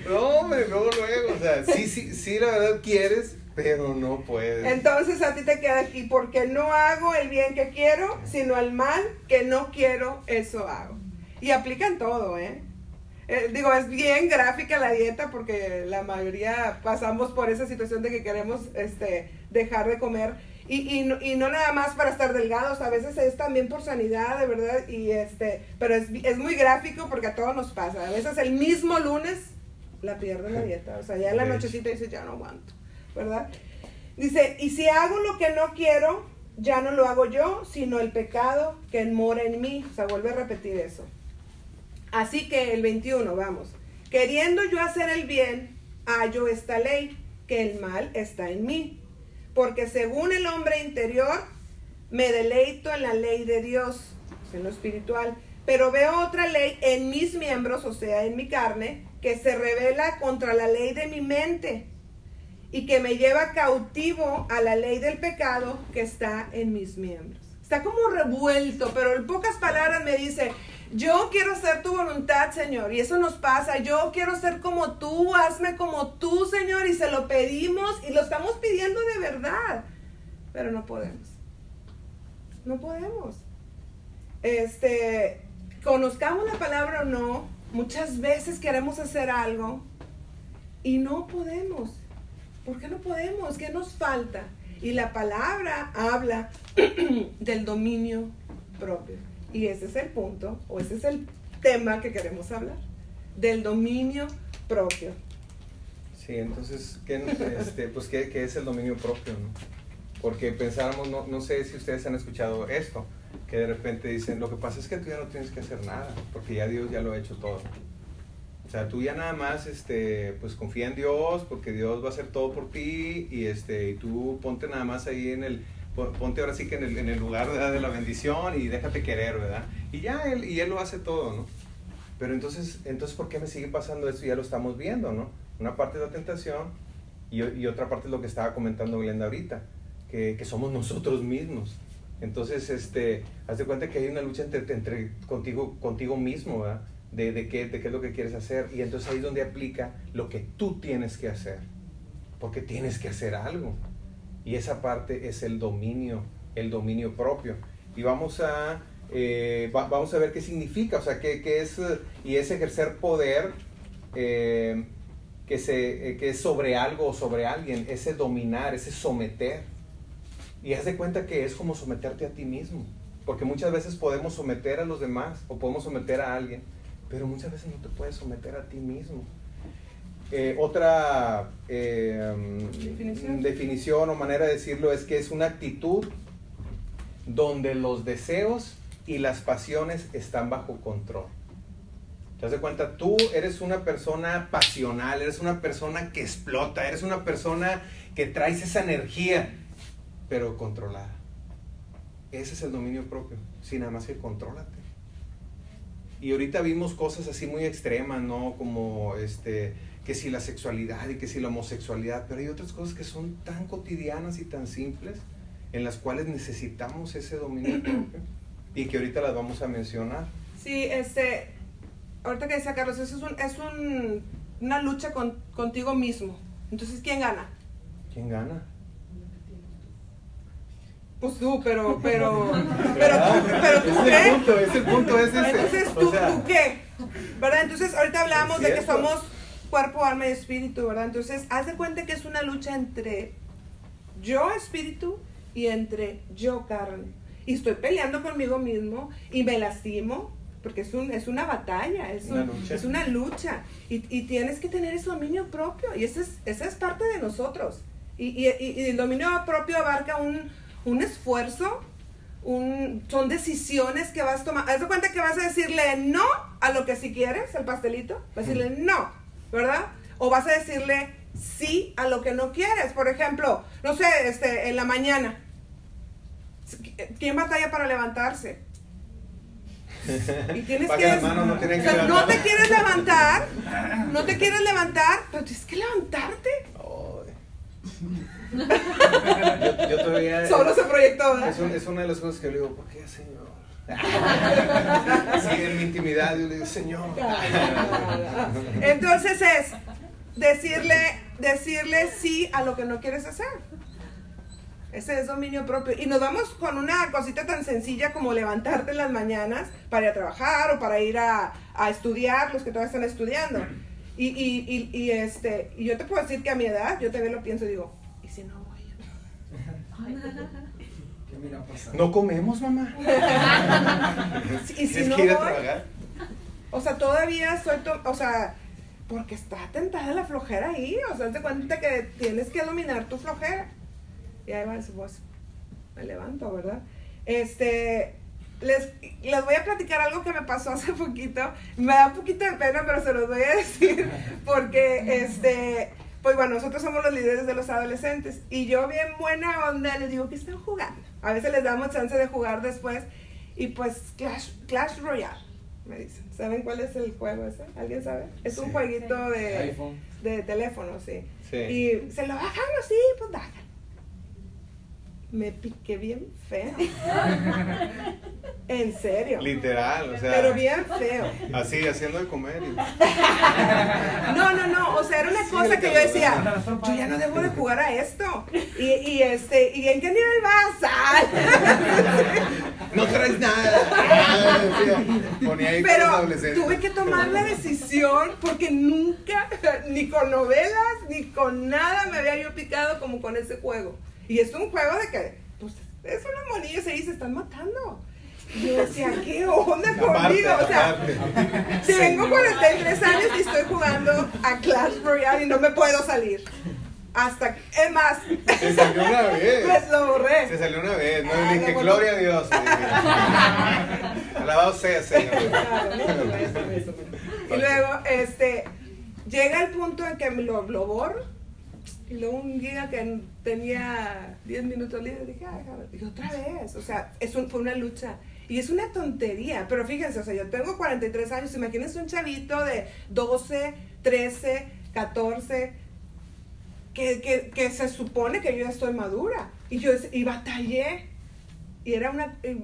No, hombre, luego, o sea, sí, la verdad quieres, pero no puedes. Entonces a ti te queda aquí, porque no hago el bien que quiero, sino el mal que no quiero, eso hago. Y aplican todo, ¿eh? Es bien gráfica la dieta porque la mayoría pasamos por esa situación de que queremos dejar de comer. Y no nada más para estar delgados, a veces es también por sanidad, de verdad. Pero es muy gráfico porque a todos nos pasa. A veces el mismo lunes la pierden la dieta. O sea, ya en la nochecita dices, ya no aguanto, ¿verdad? Dice, y si hago lo que no quiero, ya no lo hago yo, sino el pecado que mora en mí. O sea, vuelve a repetir eso. Así que el 21, vamos. Queriendo yo hacer el bien, hallo esta ley, que el mal está en mí. Porque según el hombre interior, me deleito en la ley de Dios, en lo espiritual. Pero veo otra ley en mis miembros, o sea, en mi carne, que se revela contra la ley de mi mente y que me lleva cautivo a la ley del pecado que está en mis miembros. Está como revuelto, pero en pocas palabras me dice, yo quiero hacer tu voluntad, Señor, y eso nos pasa. Yo quiero ser como tú, hazme como tú, Señor, y se lo pedimos y lo estamos pidiendo de verdad, pero no podemos. No podemos. Conozcamos la palabra o no, muchas veces queremos hacer algo y no podemos. ¿Por qué no podemos? ¿Qué nos falta? Y la palabra habla del dominio propio. Y ese es el punto, o ese es el tema que queremos hablar, del dominio propio. Sí, entonces, ¿qué es el dominio propio, no? Porque pensáramos, no sé si ustedes han escuchado esto, que de repente dicen, lo que pasa es que tú ya no tienes que hacer nada, porque ya Dios ya lo ha hecho todo. O sea, tú ya nada más, pues confía en Dios, porque Dios va a hacer todo por ti, y tú ponte nada más ahí ponte ahora sí que en el lugar, ¿verdad?, de la bendición, y déjate querer, ¿verdad? Y Él lo hace todo, ¿no? Pero entonces, ¿por qué me sigue pasando esto? Ya lo estamos viendo, ¿no? Una parte es la tentación, y otra parte es lo que estaba comentando Glenda ahorita, que somos nosotros mismos. Entonces, haz de cuenta que hay una lucha entre contigo mismo, ¿verdad? De qué es lo que quieres hacer, y entonces ahí es donde aplica lo que tú tienes que hacer, porque tienes que hacer algo, y esa parte es el dominio propio. Y vamos a ver qué significa, o sea, qué es, y es ejercer poder que es sobre algo o sobre alguien, ese dominar, ese someter. Y haz de cuenta que es como someterte a ti mismo, porque muchas veces podemos someter a los demás o podemos someter a alguien, pero muchas veces no te puedes someter a ti mismo. Otra definición o manera de decirlo es que es una actitud donde los deseos y las pasiones están bajo control. ¿Te das cuenta? Tú eres una persona pasional, eres una persona que explota, eres una persona que traes esa energía, pero controlada. Ese es el dominio propio. Sí, nada más que contrólate. Y ahorita vimos cosas así muy extremas, ¿no? Como que si la sexualidad y que si la homosexualidad, pero hay otras cosas que son tan cotidianas y tan simples en las cuales necesitamos ese dominio propio y que ahorita las vamos a mencionar. Sí, ahorita que decía Carlos, eso es una lucha contigo mismo. Entonces, ¿quién gana? ¿Quién gana? Pues tú, pero tú, ¿qué? Es el punto, es ese. Entonces, ¿tú qué? ¿Verdad? Entonces, ahorita hablamos de que somos cuerpo, alma y espíritu, ¿verdad? Entonces, haz de cuenta que es una lucha entre yo, espíritu, y entre yo, carne. Y estoy peleando conmigo mismo y me lastimo, porque es una batalla, es una lucha. Y tienes que tener ese dominio propio, y esa es parte de nosotros. Y el dominio propio abarca un esfuerzo, son decisiones que vas a tomar. Haz de cuenta que vas a decirle no a lo que sí quieres, el pastelito, vas a decirle no, ¿verdad? O vas a decirle sí a lo que no quieres. Por ejemplo, no sé, en la mañana, ¿quién batalla para levantarse? Y tienes que no te quieres levantar, pero tienes que levantarte. Yo todavía solo se proyectó, ¿verdad? Es una de las cosas que le digo, ¿por qué, Señor? Sí, en mi intimidad yo le digo, Señor. Entonces es decirle sí a lo que no quieres hacer. Ese es dominio propio. Y nos vamos con una cosita tan sencilla como levantarte en las mañanas para ir a trabajar o para ir a estudiar, los que todavía están estudiando. Y yo te puedo decir que a mi edad, yo también lo pienso y digo, ¿y si no voy? ¿Qué me irá a pasar? ¿No comemos, mamá? ¿Y si no que ir a voy? trabajar? O sea, todavía porque está tentada la flojera ahí. O sea, te cuenta que tienes que dominar tu flojera. Y ahí vas, pues, me levanto, ¿verdad? les voy a platicar algo que me pasó hace poquito. Me da un poquito de pena, pero se los voy a decir porque, pues bueno, nosotros somos los líderes de los adolescentes y yo bien buena onda les digo que están jugando. A veces les damos chance de jugar después y pues Clash Royale, me dicen. ¿Saben cuál es el juego ese? ¿Alguien sabe? Es un jueguito de teléfono, sí. Y se lo bajan así, pues bajan. Me piqué bien feo. En serio. Literal, o sea. Pero bien feo. Así, haciendo de comer. No, o sea, era una cosa que yo decía, yo ya no debo de jugar a esto. ¿Y en qué nivel vas? No traes nada. Ponía ahí pero con los tuve que tomar la decisión porque nunca, ni con novelas, ni con nada me había yo picado como con ese juego. Y es un juego de que, pues, es unos monillos ahí se están matando. Y yo decía, ¿qué onda conmigo? O sea, tengo 43 años y estoy jugando a Clash Royale y no me puedo salir. Hasta, es más, se salió una vez. Pues lo borré. Se salió una vez, no dije, gloria a Dios. Alabado sea, Señor. Y luego, llega el punto en que lo borro. Y luego un día que tenía 10 minutos libres, dije, y otra vez, o sea, fue una lucha. Y es una tontería, pero fíjense, o sea, yo tengo 43 años, imagínense un chavito de 12, 13, 14, que se supone que yo ya estoy madura. Y batallé. Y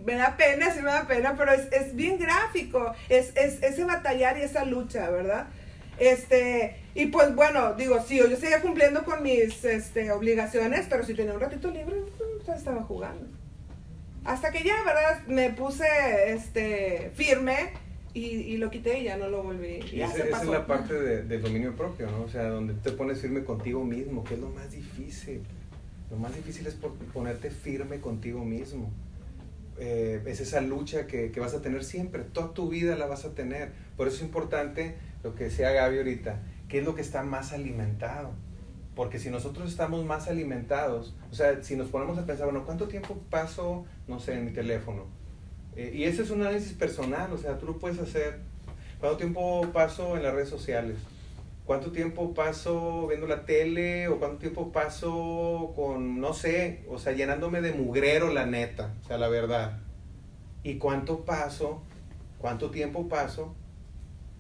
me da pena, sí me da pena, pero es bien gráfico, es ese batallar y esa lucha, ¿verdad? Y pues bueno, digo, sí, yo seguía cumpliendo con mis obligaciones, pero si tenía un ratito libre, pues estaba jugando. Hasta que ya, ¿verdad? Me puse firme y lo quité y ya no lo volví. Y esa es la parte del dominio propio, ¿no? O sea, donde te pones firme contigo mismo, que es lo más difícil. Lo más difícil es ponerte firme contigo mismo. Es esa lucha que vas a tener siempre, toda tu vida la vas a tener. Por eso es importante lo que decía Gaby ahorita, ¿qué es lo que está más alimentado? Porque si nosotros estamos más alimentados, o sea, si nos ponemos a pensar, bueno, ¿cuánto tiempo paso, no sé, en mi teléfono? Y ese es un análisis personal, o sea, tú lo puedes hacer. ¿Cuánto tiempo paso en las redes sociales? ¿Cuánto tiempo paso viendo la tele? ¿O cuánto tiempo paso con, no sé, o sea, llenándome de mugrero, la neta, o sea, la verdad? ¿Y cuánto tiempo paso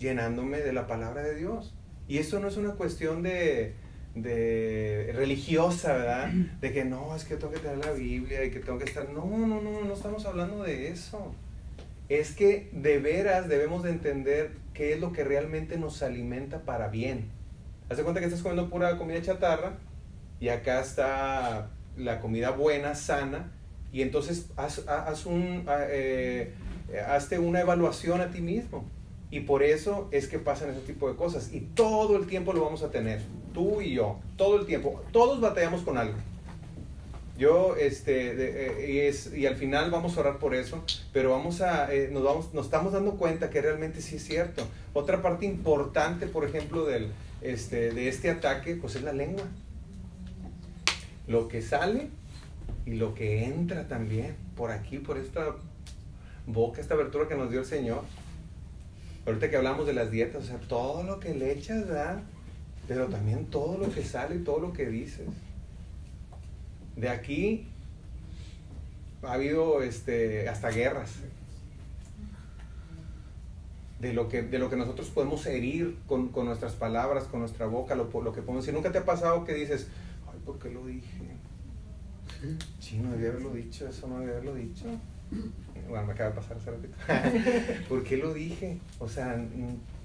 llenándome de la palabra de Dios? Y esto no es una cuestión de religiosa, ¿verdad? De que no, es que tengo que tener la Biblia y que tengo que estar... No estamos hablando de eso. Es que de veras debemos de entender qué es lo que realmente nos alimenta para bien. Haz de cuenta que estás comiendo pura comida chatarra y acá está la comida buena, sana, y entonces hazte una evaluación a ti mismo. Y por eso es que pasan ese tipo de cosas. Y todo el tiempo lo vamos a tener. Tú y yo. Todo el tiempo. Todos batallamos con algo. Yo, y al final vamos a orar por eso. Pero nos estamos dando cuenta que realmente sí es cierto. Otra parte importante, por ejemplo, de este ataque, pues es la lengua. Lo que sale y lo que entra también. Por aquí, por esta boca, esta abertura que nos dio el Señor. Ahorita que hablamos de las dietas, o sea, todo lo que le echas, ¿verdad? Pero también todo lo que sale y todo lo que dices. De aquí ha habido hasta guerras. De lo que nosotros podemos herir con nuestras palabras, con nuestra boca, lo que podemos decir. ¿Nunca te ha pasado que dices, ay, ¿por qué lo dije? Sí, no debía haberlo dicho, eso no debía haberlo dicho. Bueno, me acaba de pasar hace ratito. ¿Por qué lo dije? O sea,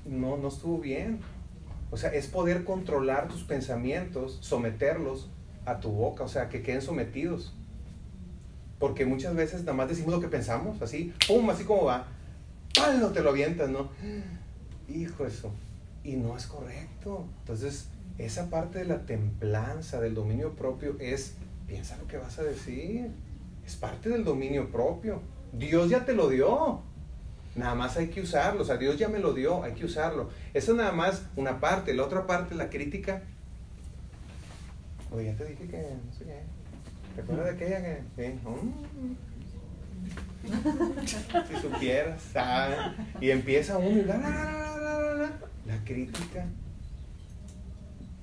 no estuvo bien. O sea, es poder controlar tus pensamientos, someterlos a tu boca, o sea, que queden sometidos. Porque muchas veces nada más decimos lo que pensamos, así, pum, así como va, ¡pam! No te lo avientas, ¿no? Hijo, eso. Y no es correcto. Entonces, esa parte de la templanza, del dominio propio, piensa lo que vas a decir. Es parte del dominio propio. Dios ya te lo dio. Nada más hay que usarlo. O sea, Dios ya me lo dio, hay que usarlo. Eso es nada más una parte. La otra parte, la crítica. Oye, ya te dije que no sé qué. ¿Te acuerdas de aquella que? Sí. Si supieras, y empieza uno y la crítica,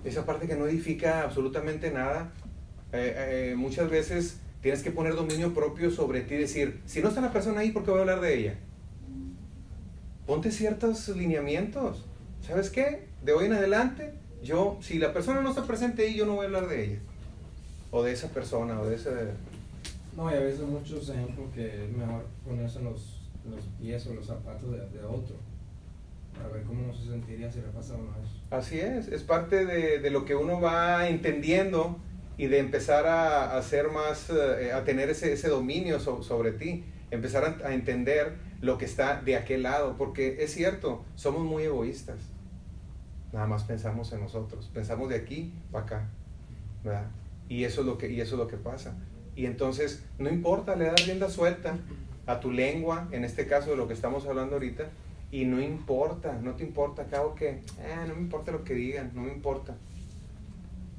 esa parte que no edifica absolutamente nada. Muchas veces tienes que poner dominio propio sobre ti y decir, si no está la persona ahí, ¿por qué voy a hablar de ella? Ponte ciertos lineamientos. ¿Sabes qué? De hoy en adelante, si la persona no está presente ahí, yo no voy a hablar de ella, o de esa persona, o de ese... No, y a veces muchos ejemplos que es mejor ponerse en los pies o los zapatos de otro, para ver cómo uno se sentiría si le pasa a uno eso. Así es parte de lo que uno va entendiendo y de empezar a hacer más, a tener ese dominio sobre ti, empezar a entender lo que está de aquel lado, porque es cierto, somos muy egoístas, nada más pensamos en nosotros, pensamos de aquí para acá, ¿verdad? Y eso es lo que pasa. Y entonces, no importa, le das rienda suelta a tu lengua, en este caso de lo que estamos hablando ahorita, y no te importa, acabo que, no me importa lo que digan, no me importa.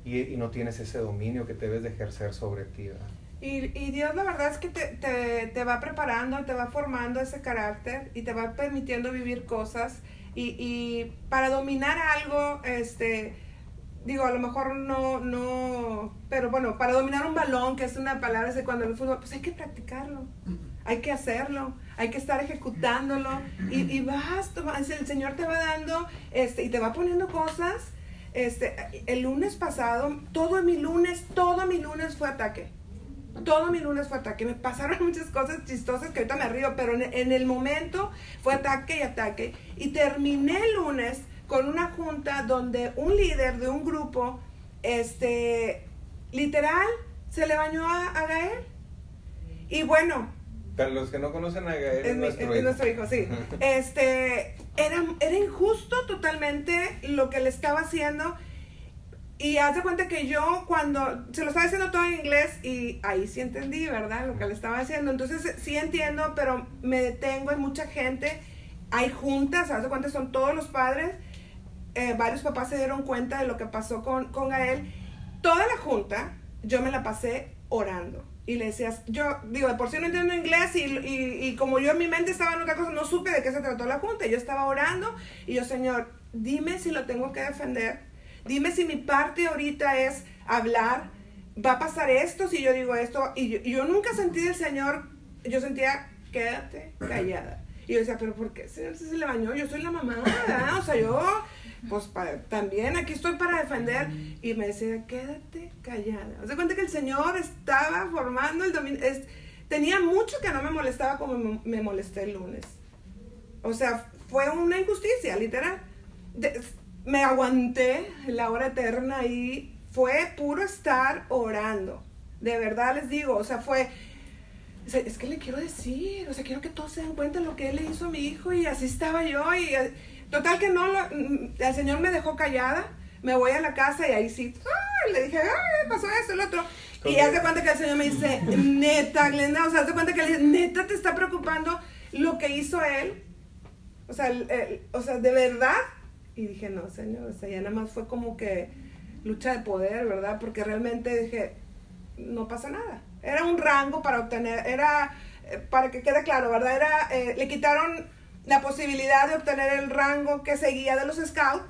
Y no tienes ese dominio que debes de ejercer sobre ti, ¿verdad? Y Dios la verdad es que te va preparando, te va formando ese carácter y te va permitiendo vivir cosas. Y para dominar algo, digo, a lo mejor no, pero bueno, para dominar un balón, que es una palabra de cuando el fútbol, pues hay que practicarlo, hay que hacerlo, hay que estar ejecutándolo, y el Señor te va dando, y te va poniendo cosas. El lunes pasado, todo mi lunes fue ataque. Todo mi lunes fue ataque. Me pasaron muchas cosas chistosas que ahorita me río, pero en el momento fue ataque y ataque. Y terminé el lunes con una junta donde un líder de un grupo, literal, se le bañó a Gael. Y bueno, para los que no conocen a Gael, es nuestro hijo, sí. Era injusto totalmente lo que le estaba haciendo. Y haz de cuenta que yo cuando se lo estaba haciendo todo en inglés, y ahí sí entendí, ¿verdad? Lo que le estaba haciendo. Entonces sí entiendo, pero me detengo, hay mucha gente, hay juntas, haz de cuenta son todos los padres. Varios papás se dieron cuenta de lo que pasó con Gael. Toda la junta, yo me la pasé orando. Y le decías, yo digo, de por sí no entiendo inglés y como yo en mi mente estaba en otra cosa, no supe de qué se trató la junta. Yo estaba orando y yo, Señor, dime si lo tengo que defender. Dime si mi parte ahorita es hablar, va a pasar esto si yo digo esto. Y yo nunca sentí del Señor, yo sentía, quédate callada. Y yo decía, pero ¿por qué Señor se le bañó? Yo soy la mamá, ¿verdad? O sea, yo, pues también aquí estoy para defender. Y me decía, quédate callada. O sea, cuenta que el Señor estaba formando el dominio. Tenía mucho que no me molestaba como me molesté el lunes. O sea, fue una injusticia, literal. Me aguanté la hora eterna y fue puro estar orando. De verdad les digo, o sea, es que le quiero decir, o sea, quiero que todos se den cuenta de lo que él le hizo a mi hijo, y así estaba yo, y total que no, el Señor me dejó callada. Me voy a la casa y ahí sí, le dije, pasó esto, el otro. Y haz de cuenta que el Señor me dice, neta, Glenda, o sea, haz de cuenta que neta te está preocupando lo que hizo él. O sea, de verdad. Y dije, no, Señor, o sea, ya nada más fue como que lucha de poder, ¿verdad? Porque realmente dije, no pasa nada. Era un rango para obtener, para que quede claro, ¿verdad? Le quitaron la posibilidad de obtener el rango que seguía de los scouts,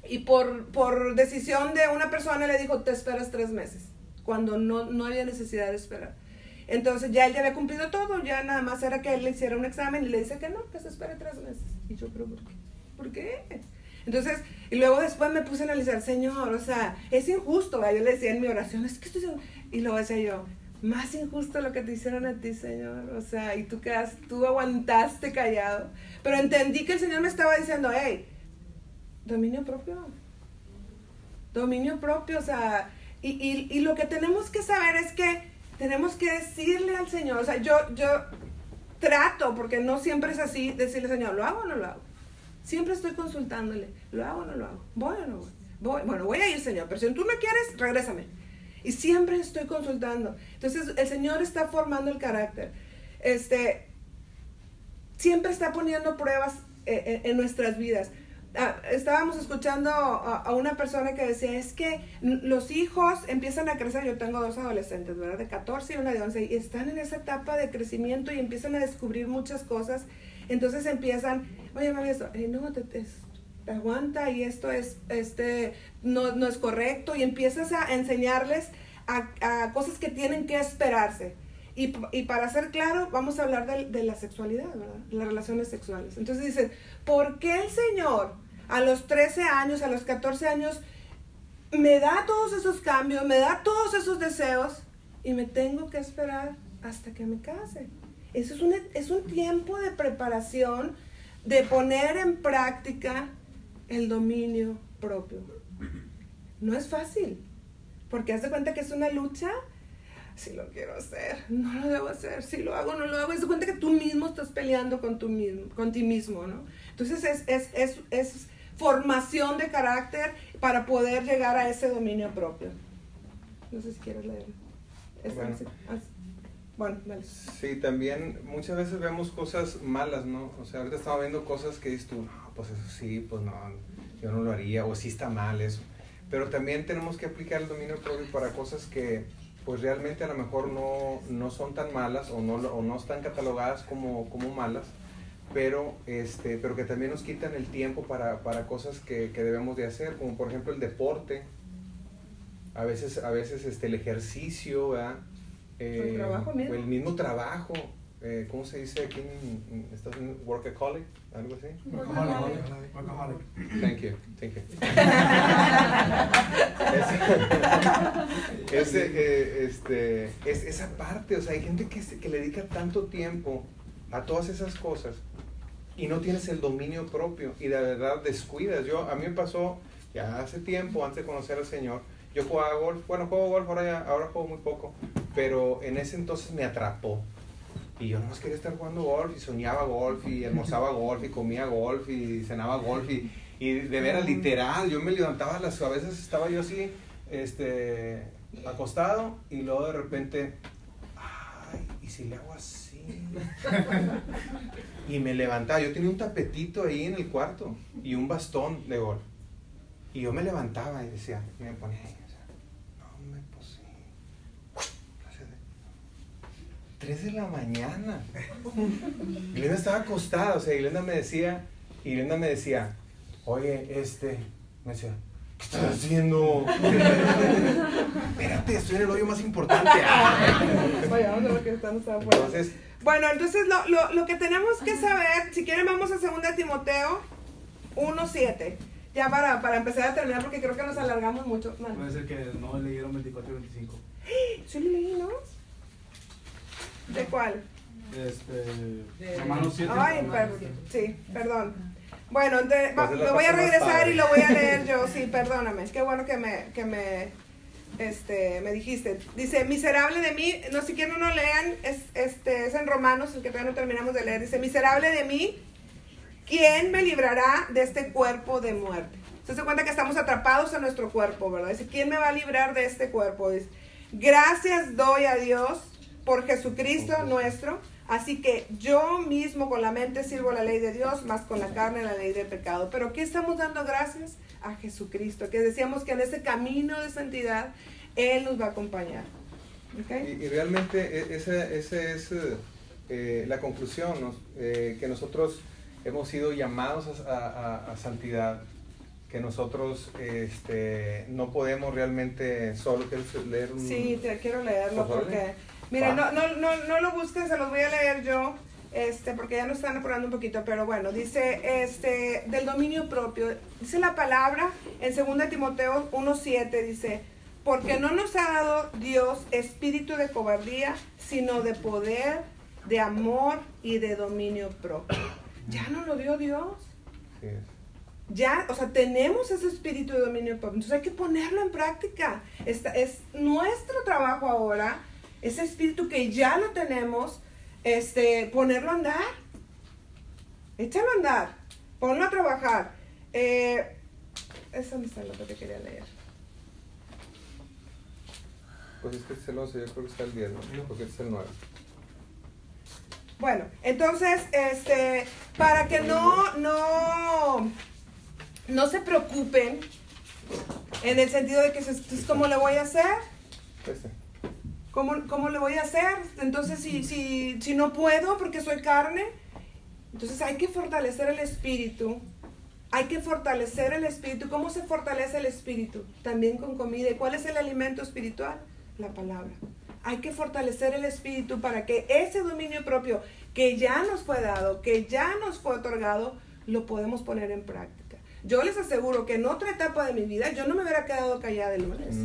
y por decisión de una persona le dijo, te esperas 3 meses, cuando no había necesidad de esperar. Entonces ya él ya había cumplido todo, ya nada más era que él le hiciera un examen, y le dice que no, que se espere 3 meses. Y yo, pero ¿por qué? ¿Por qué? Entonces, y luego después me puse a analizar, Señor, o sea, es injusto, ¿verdad? Yo le decía en mi oración, es que estoy... Y luego decía yo, más injusto lo que te hicieron a ti, Señor, o sea, y tú aguantaste callado. Pero entendí que el Señor me estaba diciendo, hey, dominio propio, o sea, y lo que tenemos que saber es que tenemos que decirle al Señor, o sea, yo trato, porque no siempre es así, decirle, Señor, ¿lo hago o no lo hago? Siempre estoy consultándole, ¿lo hago o no lo hago? ¿Voy o no voy? Bueno, voy a ir, Señor, pero si tú no quieres, regrésame. Y siempre estoy consultando. Entonces, el Señor está formando el carácter. Siempre está poniendo pruebas en nuestras vidas. estábamos escuchando a una persona que decía, es que los hijos empiezan a crecer. Yo tengo 2 adolescentes, ¿verdad? De 14 y una de 11, y están en esa etapa de crecimiento y empiezan a descubrir muchas cosas. Entonces empiezan, oye, mami, esto, no, aguanta, y esto es, no es correcto, y empiezas a enseñarles a cosas que tienen que esperarse. Y para ser claro, vamos a hablar de la sexualidad, ¿verdad? Las relaciones sexuales. Entonces dices, ¿por qué el Señor a los 13 años, a los 14 años, me da todos esos cambios, me da todos esos deseos, y me tengo que esperar hasta que me case? Eso es un tiempo de preparación, de poner en práctica el dominio propio. No es fácil, porque haz de cuenta que es una lucha. Si lo quiero hacer, no lo debo hacer. Si lo hago, no lo hago. Haz de cuenta que tú mismo estás peleando con ti mismo, ¿no? Entonces es formación de carácter para poder llegar a ese dominio propio. No sé si quieres leer. Bueno, vale. Sí, también muchas veces vemos cosas malas, ¿no? O sea, ahorita estamos viendo cosas que dices tú, no, pues eso sí, pues no, yo no lo haría, o sí está mal eso. Pero también tenemos que aplicar el dominio propio para cosas que pues realmente a lo mejor no son tan malas o no están catalogadas como malas, pero que también nos quitan el tiempo para cosas que debemos de hacer, como por ejemplo el deporte, a veces el ejercicio, ¿verdad? El trabajo mismo. El mismo trabajo, ¿cómo se dice aquí en Estados Unidos? Workaholic, algo así. Workaholic. Thank you. Esa parte, o sea, hay gente que le dedica tanto tiempo a todas esas cosas y no tienes el dominio propio y de verdad descuidas. A mí me pasó ya hace tiempo, antes de conocer al Señor, yo jugaba golf, bueno, juego golf ahora juego muy poco, pero en ese entonces me atrapó. Y yo nomás quería estar jugando golf, y soñaba golf, y almorzaba golf, y comía golf, y cenaba golf, y de veras, literal, yo me levantaba, a veces estaba yo así, acostado, y luego de repente, ay, ¿y si le hago así? Y me levantaba, yo tenía un tapetito ahí en el cuarto, y un bastón de golf, y yo me levantaba y decía, y me ponía ahí, 3 de la mañana. Y Glenda estaba acostada, o sea, Glenda me decía, oye, me decía, ¿qué estás haciendo? Espérate, estoy en el hoyo más importante. Oye, vamos a ver que estamos afuera. Entonces, bueno, entonces lo que tenemos que saber, si quieren vamos a 2 Timoteo 1:7. Ya para empezar a terminar, porque creo que nos alargamos mucho. Vale. Puede ser que no leyeron 24 y 25. Sí lo leí, ¿no? ¿De cuál? Romanos 7. Ay, sí, perdón. Bueno, entonces Pues me voy a regresar y lo voy a leer yo. Sí, perdóname. Qué bueno que me dijiste. Dice, miserable de mí. No, si quieren no lean. Es en Romanos, el que todavía no terminamos de leer. Dice, miserable de mí. ¿Quién me librará de este cuerpo de muerte? Se da cuenta que estamos atrapados en nuestro cuerpo, ¿verdad? Dice, ¿quién me va a librar de este cuerpo? Dice, gracias doy a Dios por Jesucristo nuestro, así que yo mismo con la mente sirvo la ley de Dios, más con la carne la ley del pecado. Pero ¿qué estamos dando gracias? A Jesucristo, que decíamos que en ese camino de santidad Él nos va a acompañar. ¿Okay? Y realmente esa es la conclusión, ¿no? Que nosotros hemos sido llamados a santidad, que nosotros no podemos realmente solo. ¿Quieres leer un...? Sí, quiero leerlo porque... Miren, no lo busquen, se los voy a leer yo, porque ya nos están apurando un poquito, pero bueno, dice, del dominio propio, dice la palabra en 2 Timoteo 1:7, dice, porque no nos ha dado Dios espíritu de cobardía, sino de poder, de amor y de dominio propio. Ya nos lo dio Dios. Sí. Ya, o sea, tenemos ese espíritu de dominio propio, entonces hay que ponerlo en práctica. Es nuestro trabajo ahora, ese espíritu que ya lo tenemos, ponerlo a andar. Échalo a andar, ponlo a trabajar. Eso no está lo que te quería leer. Pues es que es el 11, yo creo que está el 10, ¿no? Porque es el 9. Bueno, entonces, para que no no se preocupen en el sentido de que ¿cómo le voy a hacer? ¿Cómo le voy a hacer? Entonces, si no puedo porque soy carne, entonces hay que fortalecer el espíritu. Hay que fortalecer el espíritu. ¿Cómo se fortalece el espíritu? También con comida. ¿Y cuál es el alimento espiritual? La palabra. Hay que fortalecer el espíritu para que ese dominio propio que ya nos fue dado, que ya nos fue otorgado, lo podemos poner en práctica. Yo les aseguro que en otra etapa de mi vida yo no me hubiera quedado callada el lunes.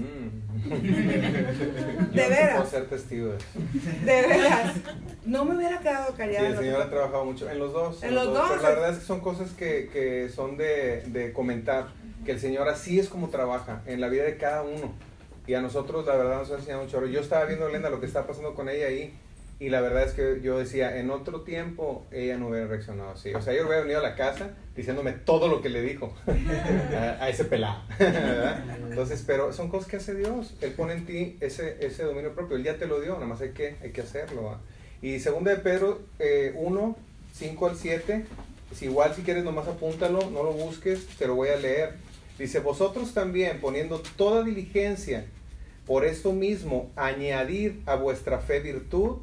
De veras. Puedo ser testigo de eso. De veras. No me hubiera quedado callada. Sí, el Señor ha trabajado mucho en los dos. En los dos. Pero la verdad es que son cosas que son de comentar. Que el Señor así es como trabaja en la vida de cada uno. Y a nosotros la verdad nos ha enseñado un chorro. Yo estaba viendo, Glenda, lo que está pasando con ella ahí. Y la verdad es que yo decía, en otro tiempo ella no hubiera reaccionado así. O sea, yo hubiera venido a la casa diciéndome todo lo que le dijo a ese pelado. ¿Verdad? Entonces, pero son cosas que hace Dios. Él pone en ti ese dominio propio. Él ya te lo dio, nada más hay que hacerlo. ¿verdad? Y 2 de Pedro 1, 5 al 7, igual si quieres nomás apúntalo, no lo busques, te lo voy a leer. Dice, vosotros también, poniendo toda diligencia, por esto mismo, añadid a vuestra fe virtud,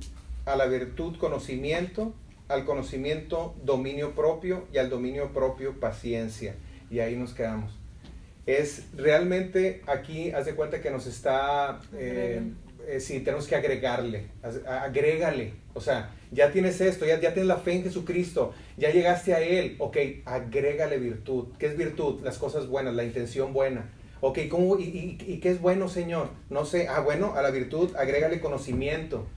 a la virtud conocimiento, al conocimiento dominio propio y al dominio propio paciencia. Y ahí nos quedamos. Es realmente aquí, haz de cuenta que nos está, sí, tenemos que agregarle, agrégale. O sea, ya tienes esto, ya tienes la fe en Jesucristo, ya llegaste a Él, ok, agrégale virtud. ¿Qué es virtud? Las cosas buenas, la intención buena. Ok, ¿cómo, y qué es bueno, Señor? No sé, bueno, a la virtud agrégale conocimiento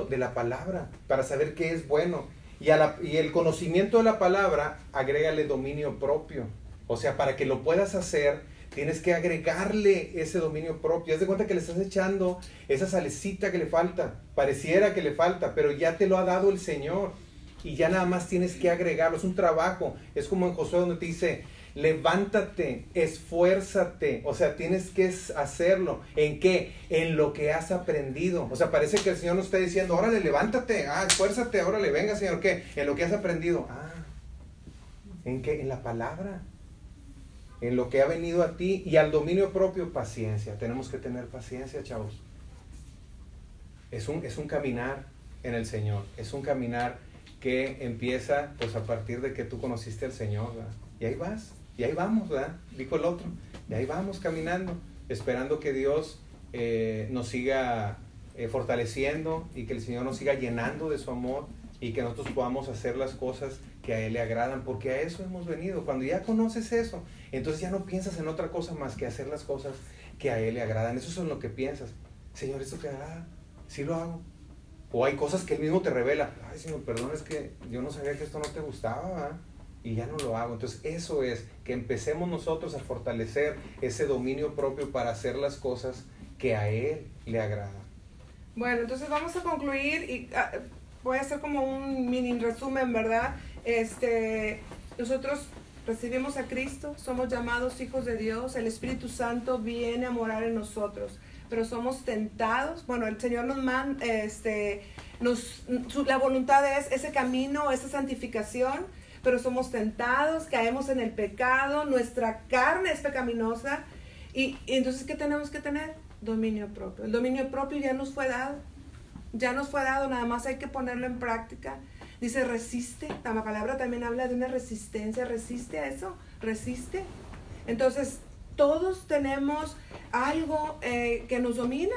de la palabra, para saber qué es bueno. Y el conocimiento de la palabra, agrégale dominio propio. O sea, para que lo puedas hacer, tienes que agregarle ese dominio propio. Haz de cuenta que le estás echando esa salecita que le falta. Pareciera que le falta, pero ya te lo ha dado el Señor. Y ya nada más tienes que agregarlo. Es un trabajo. Es como en Josué donde te dice, levántate, esfuérzate. O sea, tienes que hacerlo. ¿En qué? En lo que has aprendido. O sea, parece que el Señor nos está diciendo, órale, levántate, esfuérzate, órale, venga, Señor, ¿qué? En lo que has aprendido. ¿En qué? En la palabra. En lo que ha venido a ti. Y al dominio propio, paciencia. Tenemos que tener paciencia, chavos. Es un caminar en el Señor. Es un caminar que empieza pues a partir de que tú conociste al Señor, ¿verdad? Y ahí vas, y ahí vamos, ¿verdad? Dijo el otro, y ahí vamos caminando, esperando que Dios nos siga fortaleciendo y que el Señor nos siga llenando de su amor y que nosotros podamos hacer las cosas que a Él le agradan, porque a eso hemos venido. Cuando ya conoces eso, entonces ya no piensas en otra cosa más que hacer las cosas que a Él le agradan. Eso es en lo que piensas. Señor, ¿esto te agrada? Sí lo hago. O hay cosas que Él mismo te revela. Ay, Señor, perdón, es que yo no sabía que esto no te gustaba, ¿verdad? Y ya no lo hago. Entonces eso es, que empecemos nosotros a fortalecer ese dominio propio para hacer las cosas que a Él le agradan. Bueno, entonces vamos a concluir y voy a hacer como un mini resumen, ¿verdad? Nosotros recibimos a Cristo, somos llamados hijos de Dios, el Espíritu Santo viene a morar en nosotros, pero somos tentados. Bueno, el Señor nos manda, la voluntad es ese camino, esa santificación, pero somos tentados, caemos en el pecado, nuestra carne es pecaminosa, y entonces ¿qué tenemos que tener? Dominio propio. El dominio propio ya nos fue dado, nada más hay que ponerlo en práctica. Dice resiste, la palabra también habla de una resistencia, resiste a eso, resiste. Entonces todos tenemos algo que nos domina.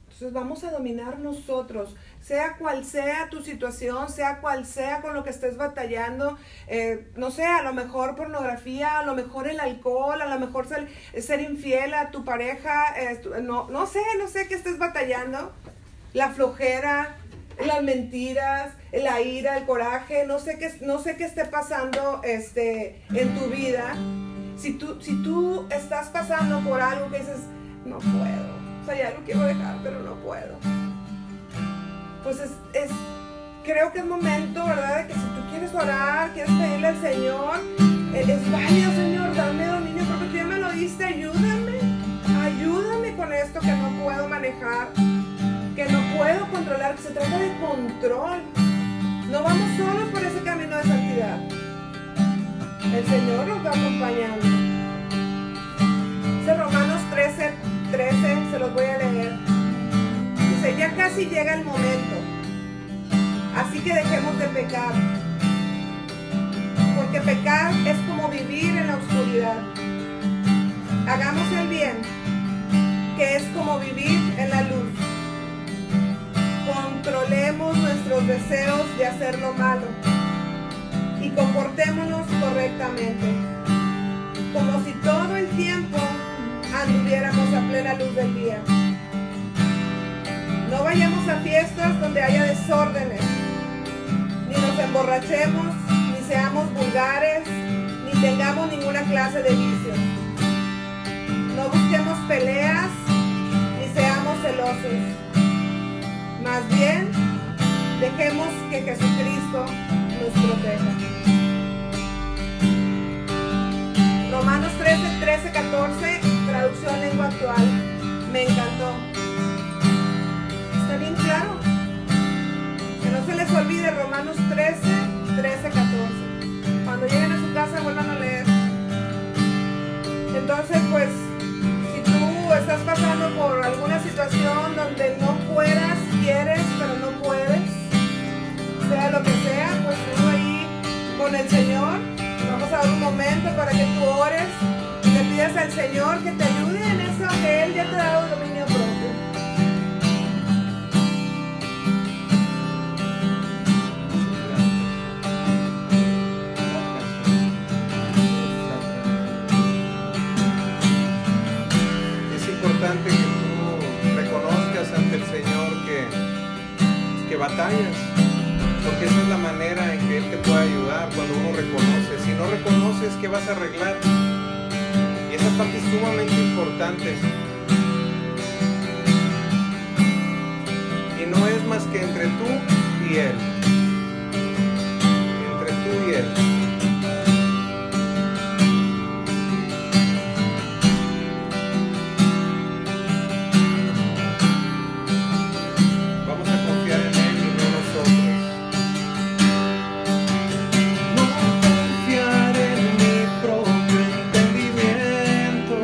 Entonces vamos a dominar nosotros, sea cual sea tu situación, sea cual sea con lo que estés batallando, no sé, a lo mejor pornografía, a lo mejor el alcohol, a lo mejor ser infiel a tu pareja, no sé qué estés batallando, la flojera, las mentiras, la ira, el coraje, no sé qué esté pasando en tu vida. Si tú estás pasando por algo que dices, no puedo, o sea, ya lo quiero dejar, pero no puedo, pues creo que es momento, ¿verdad?, de que si tú quieres orar, quieres pedirle al Señor, es válido. Señor, dame dominio, porque tú ya me lo diste, ayúdame con esto que no puedo manejar, que no puedo controlar, que se trata de control. No vamos solos por ese camino de santidad. El Señor nos va acompañando. Dice Romanos 13, se los voy a leer. Dice, ya casi llega el momento, así que dejemos de pecar, porque pecar es como vivir en la oscuridad. Hagamos el bien, que es como vivir en la luz. Controlemos nuestros deseos de hacer lo malo y comportémonos correctamente, como si todo el tiempo anduviéramos a plena luz del día. No vayamos a fiestas donde haya desórdenes, ni nos emborrachemos, ni seamos vulgares, ni tengamos ninguna clase de vicio. No busquemos peleas, ni seamos celosos. Más bien, dejemos que Jesucristo nos proteja. Romanos 13, 14, traducción lengua actual. Me encantó. Está bien claro. Que no se les olvide Romanos 13, 14. Cuando lleguen a su casa vuelvan a leer. Entonces, pues, si tú estás pasando por alguna situación donde no puedas, quieres, pero no puedes, sea lo que sea, pues uno ahí con el Señor. Vamos a dar un momento para que tú ores y le pidas al Señor que te ayude en eso que Él ya te ha dado dominio propio. Es importante que tú reconozcas ante el Señor que batallas, porque esa es la manera en que Él te puede ayudar cuando uno reconoce. Si no reconoces, ¿qué vas a arreglar? Y esa parte es sumamente importante. Y no es más que entre tú y Él. Entre tú y Él. Vamos a confiar en Él y no nosotros. No confiar en mi propio entendimiento.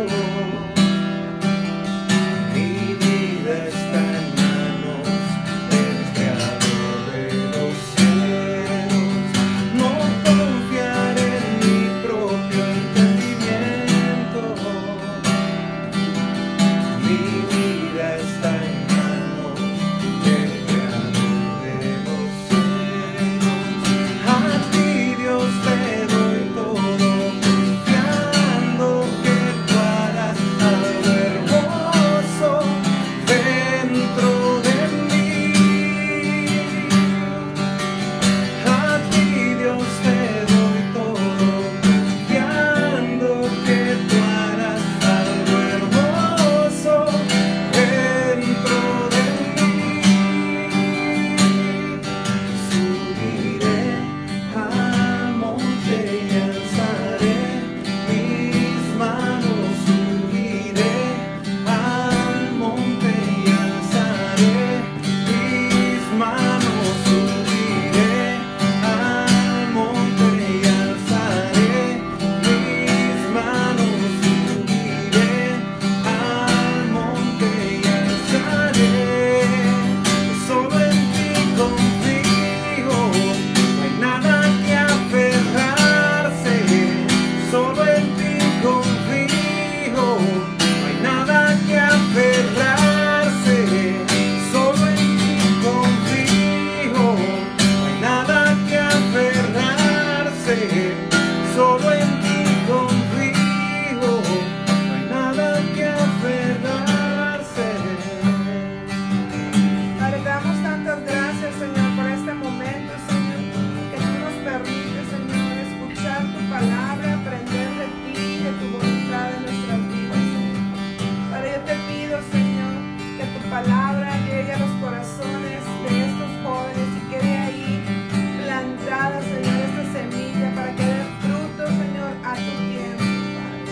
Mi vida está en manos del Creador de los cielos. No confiar en mi propio entendimiento. Mi vida está en manos del Creador de los cielos. A ti, Dios, te doy todo, confiando que tú harás algo hermoso dentro de mí. A ti, Dios, te doy todo, confiando que tú harás algo hermoso dentro de mí. Subiré al monte y alzaré mis manos. Subiré al monte y alzaré mis manos. Subiré al monte y alzaré mis manos. Subiré al monte y alzaré. Solo en ti confío, no hay nada que aferrarse. Solo en ti confío, no hay nada que aferrarse. Solo en ti confío, no hay nada que aferrarse. Solo en ti confío, no hay nada que aferrarse. Padre, te damos tantas gracias, Señor, por este momento, Señor, que tú nos permites, Señor, escuchar tu palabra, aprender de ti, de tu voluntad en nuestras vidas, Señor. Padre, yo te pido, Señor, que tu palabra llegue a los corazones de estos jóvenes y quede ahí plantada, Señor, esta semilla para que dé fruto, Señor, a tu tiempo, Padre.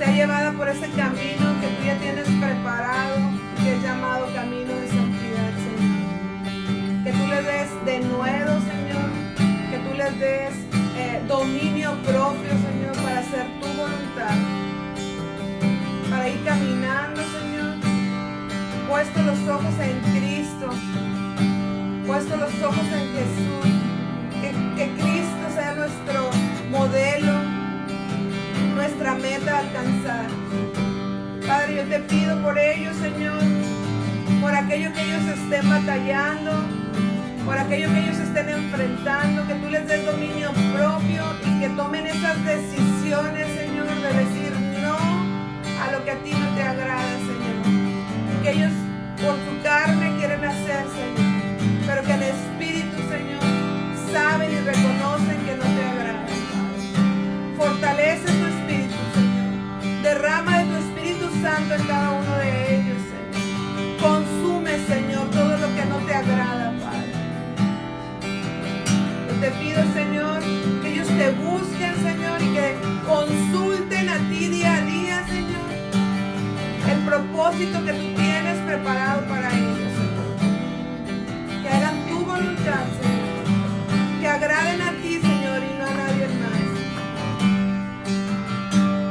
sea llevada por ese camino que tú ya tienes preparado, que es llamado camino de santidad, Señor. Que tú le des denuedo, Señor, que tú les des dominio propio, Señor, para hacer tu voluntad, para ir caminando, Señor, puesto los ojos en Cristo, puesto los ojos en Jesús, que Cristo sea nuestro modelo, nuestra meta a alcanzar. Padre, yo te pido por ellos, Señor, por aquello que ellos estén batallando, por aquello que ellos estén enfrentando, que tú les des dominio propio y que tomen esas decisiones, Señor, de decir no a lo que a ti no te agrada, Señor. Que ellos por su carne quieren hacer, Señor, pero que el Espíritu, Señor, saben y reconocen que no te agrada. Fortalece tu Espíritu, Señor. Derrama de tu Espíritu Santo en cada uno de ellos, Señor. Consume, Señor, todo lo que no te agrada, Padre. Te pido, Señor, que ellos te busquen, Señor, y que consulten a ti día a día, Señor, el propósito que tú tienes preparado para ellos, Señor. Que hagan tu voluntad, Señor. Que agraden a ti, Señor, y no a nadie más.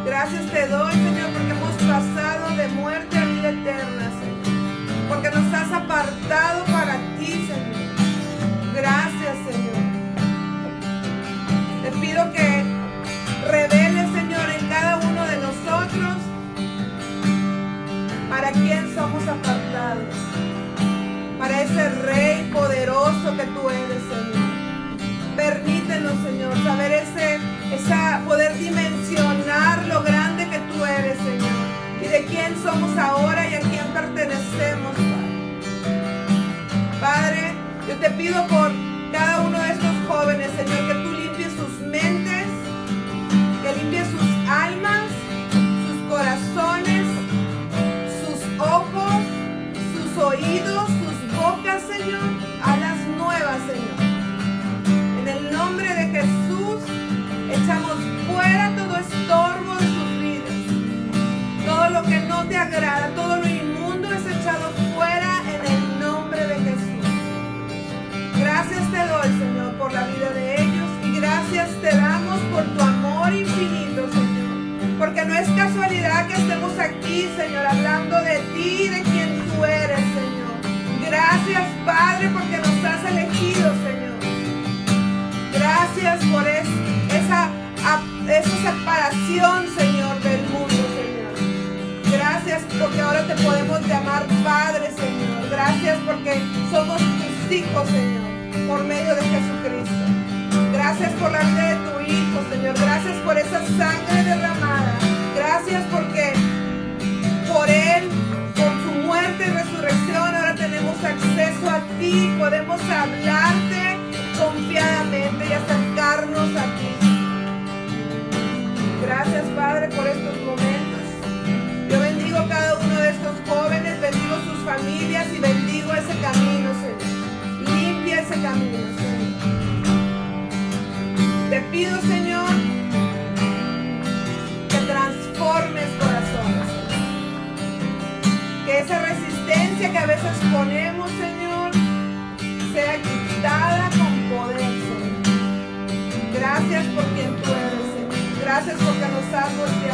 Gracias te doy, Señor, porque hemos pasado de muerte a vida eterna, Señor. Porque nos has apartado para ti, Señor. Gracias, Señor. Te pido que reveles, Señor, en cada uno de nosotros para quién somos apartados, para ese Rey poderoso que tú eres, Señor. Permítenos, Señor, saber poder dimensionar lo grande que tú eres, Señor, y de quién somos ahora y a quién pertenecemos, Padre. Padre, yo te pido por cada uno de estos jóvenes, Señor, que tú limpies sus mentes, que limpies sus almas, sus corazones, sus ojos, sus oídos, sus bocas, Señor, a las nuevas, Señor. En el nombre de Jesús, echamos fuera todo estorbo de sus vidas. Todo lo que no te agrada, todo lo inmundo es echado fuera en el nombre de Jesús. Gracias te doy, Señor, por la vida de ellos, y gracias te damos por tu amor infinito, Señor. Porque no es casualidad que estemos aquí, Señor, hablando de ti y de quien tú eres, Señor. Gracias, Padre, porque nos has elegido, Señor. Gracias por esa separación, Señor, del mundo, Señor. Gracias porque ahora te podemos llamar Padre, Señor. Gracias porque somos tus hijos, Señor, por medio de Jesucristo. Gracias por la vida de tu Hijo, Señor. Gracias por esa sangre derramada. Gracias porque por Él, por su muerte y resurrección, ahora tenemos acceso a ti. Podemos hablarte confiadamente y acercarnos a ti. Gracias, Padre, por estos momentos. Yo bendigo a cada uno de estos jóvenes, bendigo sus familias y bendigo ese camino, Señor. Limpia ese camino, Señor. Te pido, Señor, que transformes corazones, Señor. Que esa resistencia que a veces ponemos, Señor, sea quitada con poder, Señor. Gracias por quien tú eres, Señor. Gracias porque nos has volteado